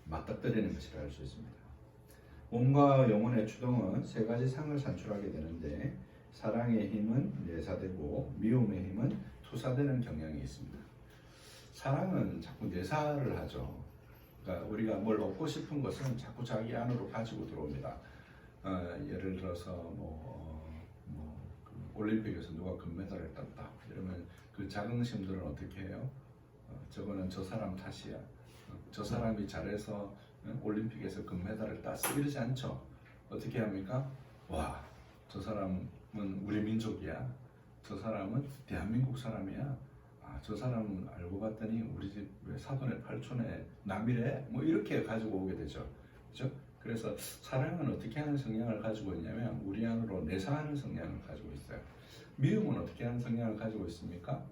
맞닥뜨리는 것이라 할 수 있습니다. 몸과 영혼의 추동은 세 가지 상을 산출하게 되는데 사랑의 힘은 내사되고 미움의 힘은 투사되는 경향이 있습니다. 사랑은 자꾸 내사를 하죠. 그러니까 우리가 뭘 얻고 싶은 것은 자꾸 자기 안으로 가지고 들어옵니다. 예를 들어서 그 올림픽에서 누가 금메달을 땄다 이러면 그 자긍심들은 어떻게 해요? 저거는 저 사람 탓이야. 저 사람이 잘해서 올림픽에서 금메달을 땄어 이러지 않죠. 어떻게 합니까? 와, 저 사람은 우리 민족이야. 저 사람은 대한민국 사람이야. 아, 저 사람은 알고 봤더니 우리 집 사돈의 팔촌의 남이래. 뭐 이렇게 가지고 오게 되죠. 그죠? 그래서 사랑은 어떻게 하는 성향을 가지고 있냐면 우리 안으로 내사하는 성향을 가지고 있어요. 미움은 어떻게 하는 성향을 가지고 있습니까?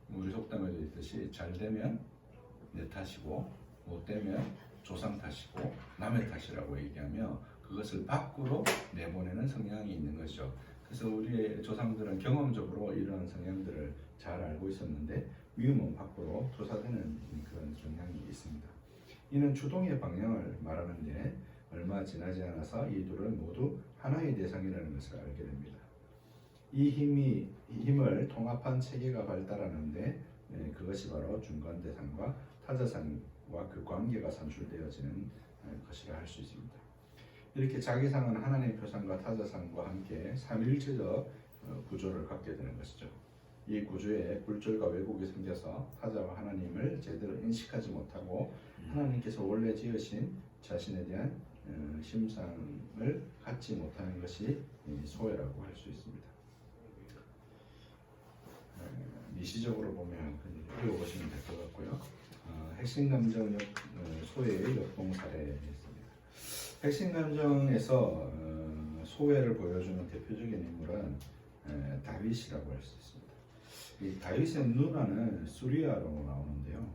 우리 속담에도 있듯이 잘 되면 내 탓이고 못 되면 조상 탓이고 남의 탓이라고 얘기하며 그것을 밖으로 내보내는 성향이 있는 것이죠. 그래서 우리의 조상들은 경험적으로 이러한 성향들을 잘 알고 있었는데 미움은 밖으로 투사되는 그런 경향이 있습니다. 이는 추동의 방향을 말하는데 얼마 지나지 않아서 이 둘은 모두 하나의 대상이라는 것을 알게 됩니다. 이 힘을 통합한 체계가 발달하는데 그것이 바로 중간 대상과 타자상과 그 관계가 산출되어지는 것이라 할 수 있습니다. 이렇게 자기상은 하나님의 표상과 타자상과 함께 삼위일체적 구조를 갖게 되는 것이죠. 이 구조에 굴절과 왜곡이 생겨서 타자와 하나님을 제대로 인식하지 못하고 하나님께서 원래 지으신 자신에 대한 심상을 갖지 못하는 것이 소외라고 할 수 있습니다. 미시적으로 보면 읽어보시면 될 것 같고요. 핵심 감정 소외의 역동 사례입니다. 핵심 감정에서 소외를 보여주는 대표적인 인물은 다윗이라고 할 수 있습니다. 이 다윗의 누나는 수리아로 나오는데요.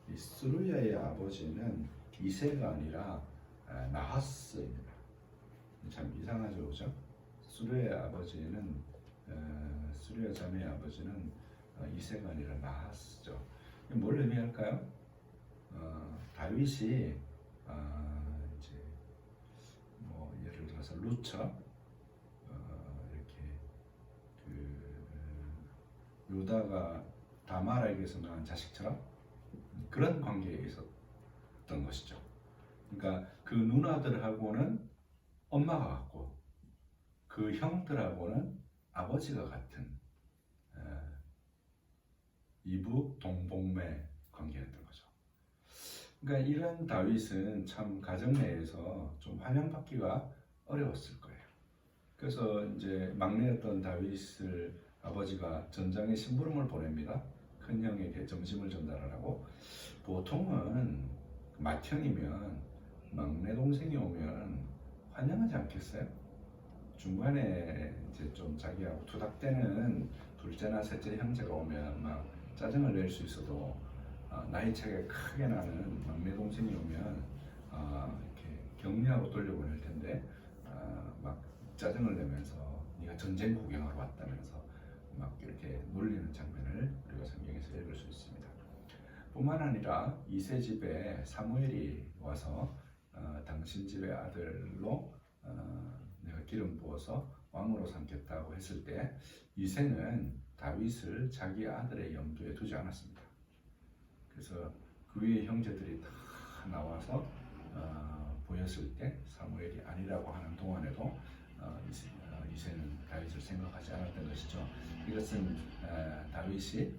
이 수리아의 아버지는 이새가 아니라 나하스입니다. 참 이상하죠, 그죠? 수리아의 아버지는 수리아 자매의 아버지는 이새가 아니라 나하스죠. 뭘 의미할까요? 다윗이 이제 예를 들어서 루처 이렇게 유다가 다말에게서 낳은 자식처럼 그런 관계에 있었던 것이죠. 그러니까 그 누나들하고는 엄마가 같고 그 형들하고는 아버지가 같은 이부 동복매 관계였던 거죠. 그러니까 이런 다윗은 참 가정 내에서 좀 환영받기가 어려웠을 거예요. 그래서 이제 막내였던 다윗을 아버지가 전장에 심부름을 보냅니다. 큰 형에게 점심을 전달하라고. 보통은 맏형이면 막내 동생이 오면 환영하지 않겠어요? 중간에 이제 좀 자기하고 투닥대는 둘째나 셋째 형제가 오면 막 짜증을 낼 수 있어도 나이 차이가 크게 나는 막내 동생이 오면 이렇게 격려하고 돌려보낼 텐데 막 짜증을 내면서 네가 전쟁 구경하러 왔다면서 막 이렇게 놀리는 장면을 우리가 성경에서 읽을 수 있습니다. 뿐만 아니라 이새 집에 사무엘이 와서 당신 집의 아들로 내가 기름 부어서 왕으로 삼겠다고 했을 때 이새는 다윗을 자기 아들의 염두에 두지 않았습니다. 그래서 그 위에 형제들이 다 나와서 보였을 때 사무엘이 아니라고 하는 동안에도 이새는 다윗을 생각하지 않았던 것이죠. 이것은 다윗이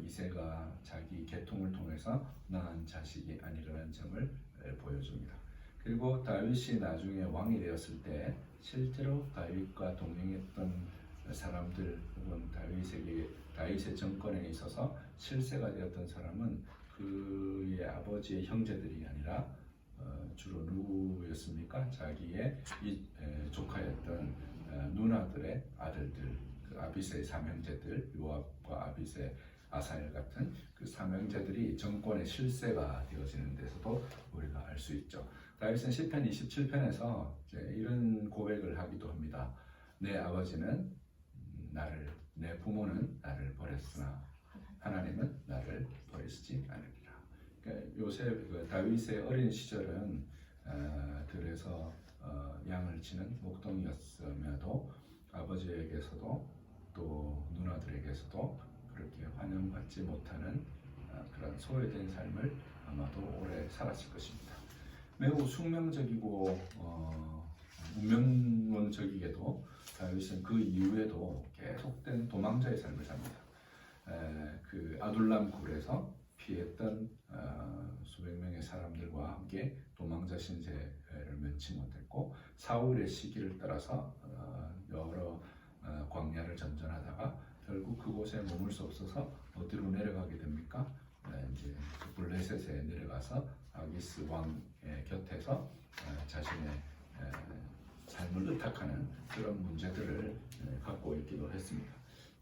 이새가 자기 계통을 통해서 낳은 자식이 아니라는 점을 보여줍니다. 그리고 다윗이 나중에 왕이 되었을 때 실제로 다윗과 동행했던 사람들 혹은 다윗의 정권에 있어서 실세가 되었던 사람은 그의 아버지의 형제들이 아니라 주로 누구였습니까? 자기의 조카였던 누나들의 아들들, 그 아비새의 삼형제들, 요압과 아비새, 아사엘 같은 그 삼형제들이 정권의 실세가 되어지는 데서도 우리가 알 수 있죠. 다윗은 시편 27편에서 이런 고백을 하기도 합니다. 내 아버지는 내 부모는 나를 버렸으나 하나님은 나를 버리시지 않으리라. 그러니까 다윗의 어린 시절은 들에서 양을 치는 목동이었음에도 아버지에게서도 또 누나들에게서도 그렇게 환영받지 못하는 그런 소외된 삶을 아마도 오래 살았을 것입니다. 매우 숙명적이고 운명론적이게도 다윗은 그 이후에도 계속된 도망자의 삶을 삽니다. 그 아둘람 굴에서 피했던 수백 명의 사람들과 함께 도망자 신세를 면치 못했고, 사울의 시기를 따라서 여러 광야를 전전하다가 결국 그곳에 머물 수 없어서 어디로 내려가게 됩니까? 이제 블레셋에 내려가서 아기스 왕의 곁에서 자신의 삶을 의탁하는 그런 문제들을 갖고 있기도 했습니다.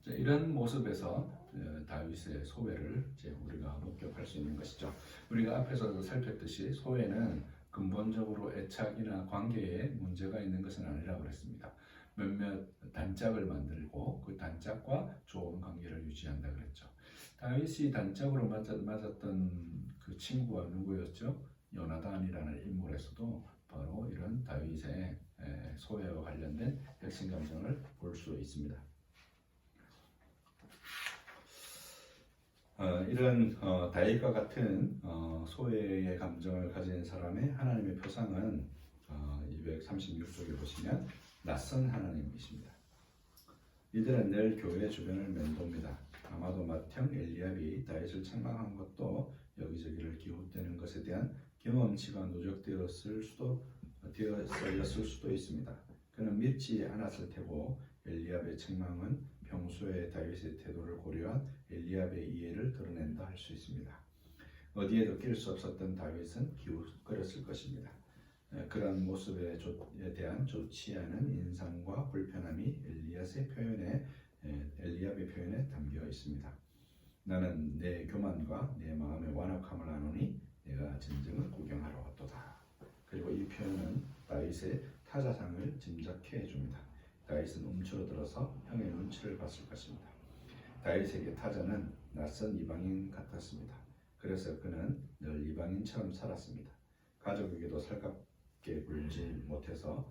이런 모습에서 다윗의 소외를 이제 우리가 목격할 수 있는 것이죠. 우리가 앞에서도 살폈듯이 소외는 근본적으로 애착이나 관계에 문제가 있는 것은 아니라고 그랬습니다. 몇몇 단짝을 만들고 그 단짝과 좋은 관계를 유지한다 그랬죠. 다윗이 단짝으로 맞았던 그 친구가 누구였죠? 요나단이라는 인물에서도 바로 이런 다윗의 소외와 관련된 핵심 감정을 볼 수 있습니다. 이런 다윗과 같은 소외의 감정을 가진 사람의 하나님의 표상은 236쪽에 보시면 낯선 하나님이십니다. 이들은 늘 교회 주변을 맴돕니다. 아마도 맏형 엘리압이 다윗을 책망한 것도 여기저기를 기웃대는 것에 대한 경험치가 누적되었을 수도 있습니다. 그는 믿지 않았을 테고 엘리압의 책망은 평소에 다윗의 태도를 고려한 엘리압의 이해를 드러낸다 할 수 있습니다. 어디에도 낄 수 없었던 다윗은 기웃거렸을 것입니다. 그런 모습에 대한 좋지 않은 인상과 불편함이 엘리압의 표현에 담겨 있습니다. 나는 내 교만과 내 마음의 완악함을 아노니 내가 진정을 구경하러 왔도다. 그리고 이 표현은 다윗의 타자상을 짐작케 해줍니다. 다윗은 움츠러들어서 형의 눈치를 봤을 것입니다. 다윗에게 타자는 낯선 이방인 같았습니다. 그래서 그는 늘 이방인처럼 살았습니다. 가족에게도 살갑게 굴지 못해서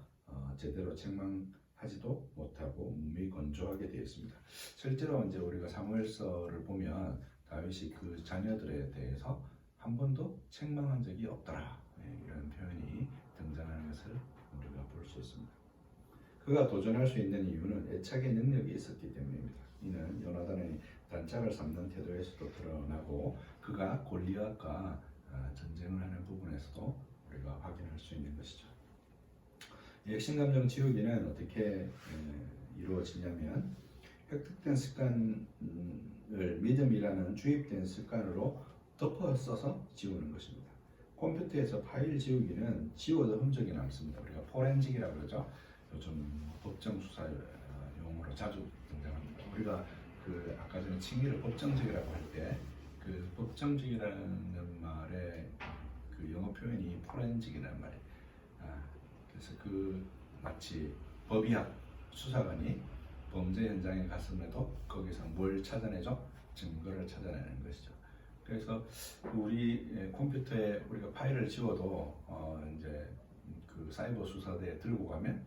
제대로 책망하지도 못하고 몸이 건조하게 되었습니다. 실제로 이제 우리가 사무엘서를 보면 다윗이 그 자녀들에 대해서 한 번도 책망한 적이 없더라, 이런 표현이 등장하는 것을 우리가 볼 수 있습니다. 그가 도전할 수 있는 이유는 애착의 능력이 있었기 때문입니다. 이는 요나단의 단짝을 삼는 태도에서도 드러나고 그가 골리앗과 전쟁을 하는 부분에서도 우리가 확인할 수 있는 것이죠. 핵심감정 지우기는 어떻게 이루어지냐면 획득된 습관을 믿음이라는 주입된 습관으로 덮어 써서 지우는 것입니다. 컴퓨터에서 파일 지우기는 지워도 흔적이 남습니다. 우리가 포렌식이라고 그러죠. 요즘 법정 수사 용어로 자주 등장합니다. 우리가 그 아까 전에 칭의를 법정직이라고 할 때 그 법정직이라는 말의 그 영어 표현이 포렌식이라는 말이에요. 그래서 그 마치 법의학 수사관이 범죄 현장에 갔음에도 거기서 뭘 찾아내죠? 증거를 찾아내는 것이죠. 그래서 우리 컴퓨터에 우리가 파일을 지워도 이제 그 사이버 수사대에 들고 가면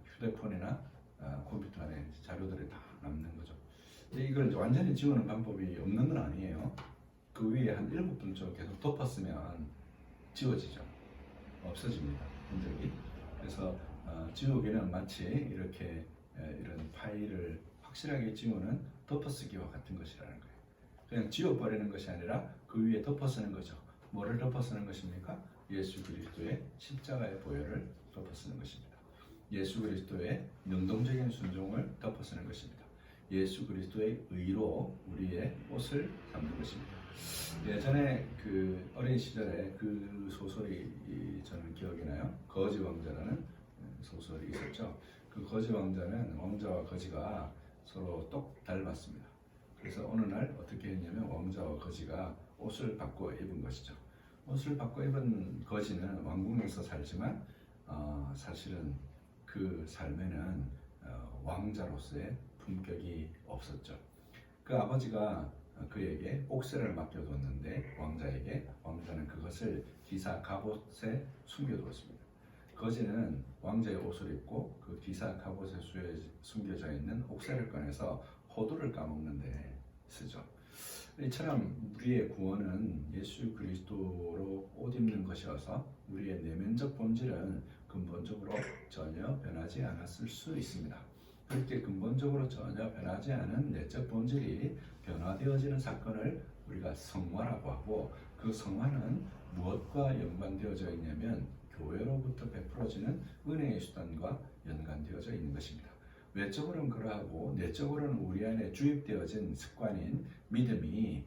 휴대폰이나 컴퓨터 안에 자료들이 다 남는 거죠. 근데 이걸 완전히 지우는 방법이 없는 건 아니에요. 그 위에 한 7번쯤 계속 덮었으면 지워지죠. 없어집니다. 흔적이. 그래서 지우기는 마치 이렇게 이런 파일을 확실하게 지우는 덮어쓰기와 같은 것이라는 거예요. 그냥 지워버리는 것이 아니라 그 위에 덮어쓰는 거죠. 뭐를 덮어쓰는 것입니까? 예수 그리스도의 십자가의 보혈을 덮어쓰는 것입니다. 예수 그리스도의 능동적인 순종을 덮어쓰는 것입니다. 예수 그리스도의 의로 우리의 옷을 삼는 것입니다. 예전에 그 어린 시절에 그 소설이 저는 기억이 나요. 거지 왕자라는 소설이 있었죠. 그 거지 왕자는 왕자와 거지가 서로 똑 닮았습니다. 그래서 어느 날 어떻게 했냐면 왕자와 거지가 옷을 바꿔 입은 것이죠. 옷을 바꿔 입은 거지는 왕궁에서 살지만 사실은 그 삶에는 왕자로서의 품격이 없었죠. 그 아버지가 그에게 옥새를 맡겨뒀는데 왕자는 그것을 기사 갑옷에 숨겨두었습니다. 거지는 왕자의 옷을 입고 그 기사 갑옷에 숨겨져 있는 옥새를 꺼내서 호두를 까먹는 데 쓰죠. 이처럼 우리의 구원은 예수 그리스도로 옷 입는 것이어서 우리의 내면적 본질은 근본적으로 전혀 변하지 않았을 수 있습니다. 그렇게 근본적으로 전혀 변하지 않은 내적 본질이 변화되어지는 사건을 우리가 성화라고 하고, 그 성화는 무엇과 연관되어져 있냐면 교회로부터 베풀어지는 은혜의 수단과 연관되어져 있는 것입니다. 외적으로는 그러하고 내적으로는 우리 안에 주입되어진 습관인 믿음이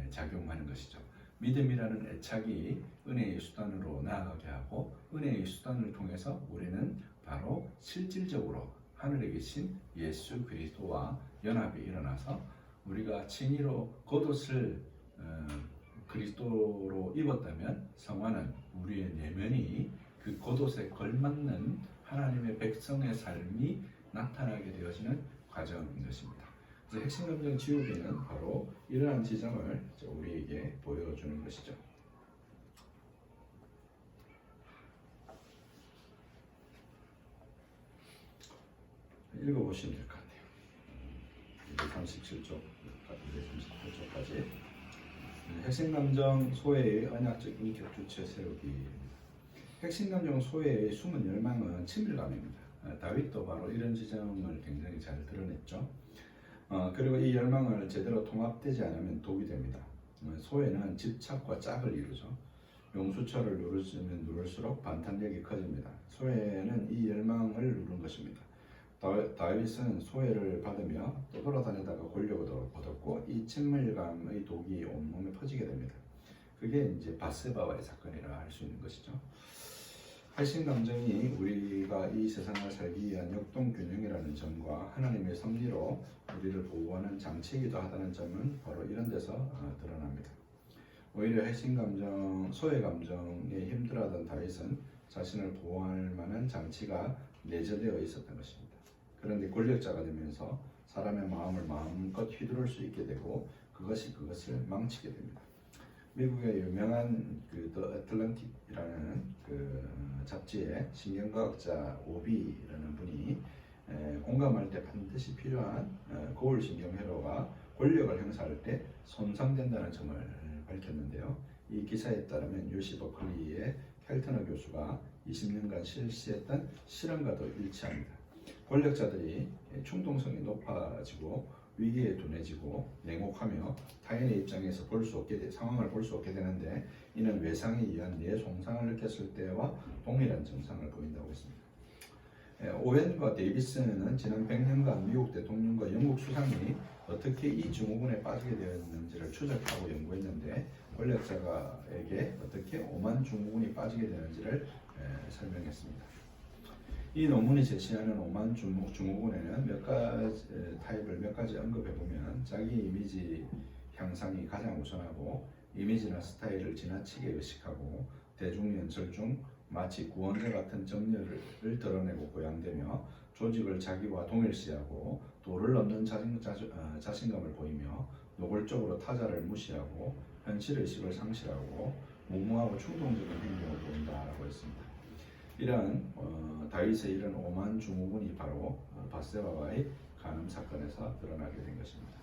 작용하는 것이죠. 믿음이라는 애착이 은혜의 수단으로 나아가게 하고, 은혜의 수단을 통해서 우리는 바로 실질적으로 하늘에 계신 예수 그리스도와 연합이 일어나서 우리가 진리로 겉옷을 그리스도로 입었다면 성화는 우리의 내면이 그 겉옷에 걸맞는 하나님의 백성의 삶이 나타나게 되어지는 과정인 것입니다. 그래서 핵심감정 지우개는 바로 이러한 지점을 우리에게 보여주는 것이죠. 읽어보시면 될 것 같아요. 237쪽까지 핵심감정 소외의 언약적 인격 주체 세우기. 핵심감정 소외의 숨은 열망은 친밀감입니다. 다윗도 바로 이런 지점을 굉장히 잘 드러냈죠. 그리고 이 열망을 제대로 통합되지 않으면 독이 됩니다. 소외는 집착과 짝을 이루죠. 용수철을 누르면 누를수록 반탄력이 커집니다. 소외는 이 열망을 누른 것입니다. 다윗은 소외를 받으며 또 돌아다니다가 권력을 얻었고, 이 친밀감의 독이 온몸에 퍼지게 됩니다. 그게 이제 바세바와의 사건이라 할 수 있는 것이죠. 핵심감정이 우리가 이 세상을 살기 위한 역동균형이라는 점과 하나님의 섭리로 우리를 보호하는 장치이기도 하다는 점은 바로 이런 데서 드러납니다. 오히려 핵심감정, 소외감정에 힘들어하던 다윗은 자신을 보호할 만한 장치가 내재되어 있었던 것입니다. 그런데 권력자가 되면서 사람의 마음을 마음껏 휘두를 수 있게 되고, 그것이 그것을 망치게 됩니다. 미국의 유명한 The Atlantic이라는 잡지의 신경과학자 오비라는 분이 공감할 때 반드시 필요한 고울 신경회로가 권력을 행사할 때 손상된다는 점을 밝혔는데요. 이 기사에 따르면 UC 버클리의 켈트너 교수가 20년간 실시했던 실험과도 일치합니다. 권력자들이 충동성이 높아지고 위기에 둔해지고 냉혹하며 타인의 입장에서 상황을 볼 수 없게 되는데, 이는 외상에 의한 뇌손상을 느꼈을 때와 동일한 증상을 보인다고 했습니다. 오웬과 데이비스는 지난 100년간 미국 대통령과 영국 수상이 어떻게 이 증후군에 빠지게 되었는지를 추적하고 연구했는데, 권력자에게 어떻게 오만 증후군이 빠지게 되는지를 설명했습니다. 이 논문이 제시하는 오만 증후군에는 타입을 몇 가지 언급해보면, 자기 이미지 향상이 가장 우선하고, 이미지나 스타일을 지나치게 의식하고, 대중연설 중 마치 구원자 같은 정열을 드러내고 고양되며, 조직을 자기와 동일시하고, 도를 넘는 자신감을 보이며, 노골적으로 타자를 무시하고, 현실의식을 상실하고, 무모하고 충동적인 행동을 보인다라고 했습니다. 이러한 다윗의 이런 오만 증후군이 바로 바세바와의 간음 사건에서 드러나게 된 것입니다.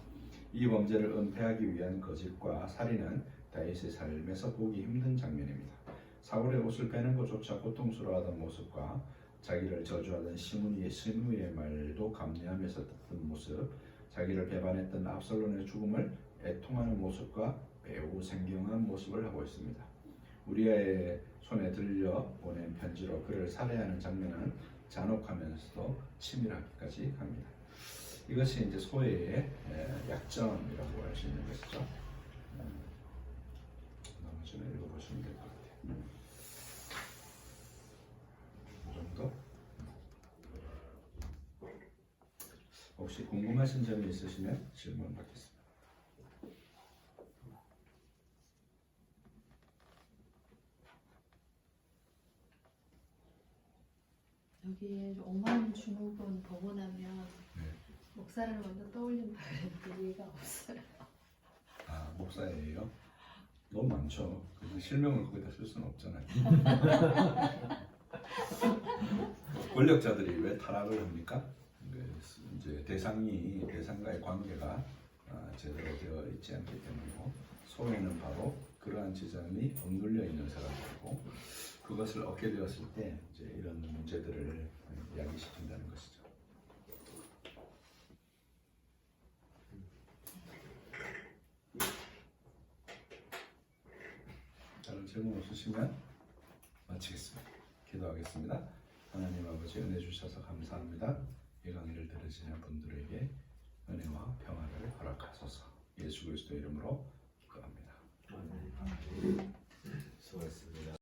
이 범죄를 은폐하기 위한 거짓과 살인은 다윗의 삶에서 보기 힘든 장면입니다. 사울의 옷을 빼는 것조차 고통스러워하던 모습과 자기를 저주하던 시므이의 말도 감내하면서 듣던 모습, 자기를 배반했던 압살롬의 죽음을 애통하는 모습과 매우 생경한 모습을 하고 있습니다. 우리아의 손에 들려 보낸 편지로 그를 살해하는 장면은 잔혹하면서도 치밀하기까지 합니다. 이것이 이제 소외의 약점이라고 할 수 있는 것이죠. 나머지는 읽어보시면 될 것 같아요. 이 정도? 혹시 궁금하신 점이 있으시면 질문 받겠습니다. 여기에 오만 증후군 보고 나면 목사를 먼저 떠올린다 그랬는데 이해가 없어요. 아, 목사예요? 너무 많죠. 그래서 실명을 거기다 쓸 수는 없잖아요. 권력자들이 왜 타락을 합니까? 이제 대상과의 관계가 제대로 되어 있지 않기 때문이고, 소외는 바로 그러한 지점이 억눌려 있는 사람들이고, 그것을 얻게 되었을 때 이제 이런 문제들을 이야기시킨다는 것이죠. 다른 질문 없으시면 마치겠습니다. 기도하겠습니다. 하나님 아버지, 은혜 주셔서 감사합니다. 이 강의를 들으시는 분들에게 은혜와 평화를 허락하소서. 예수 그리스도 이름으로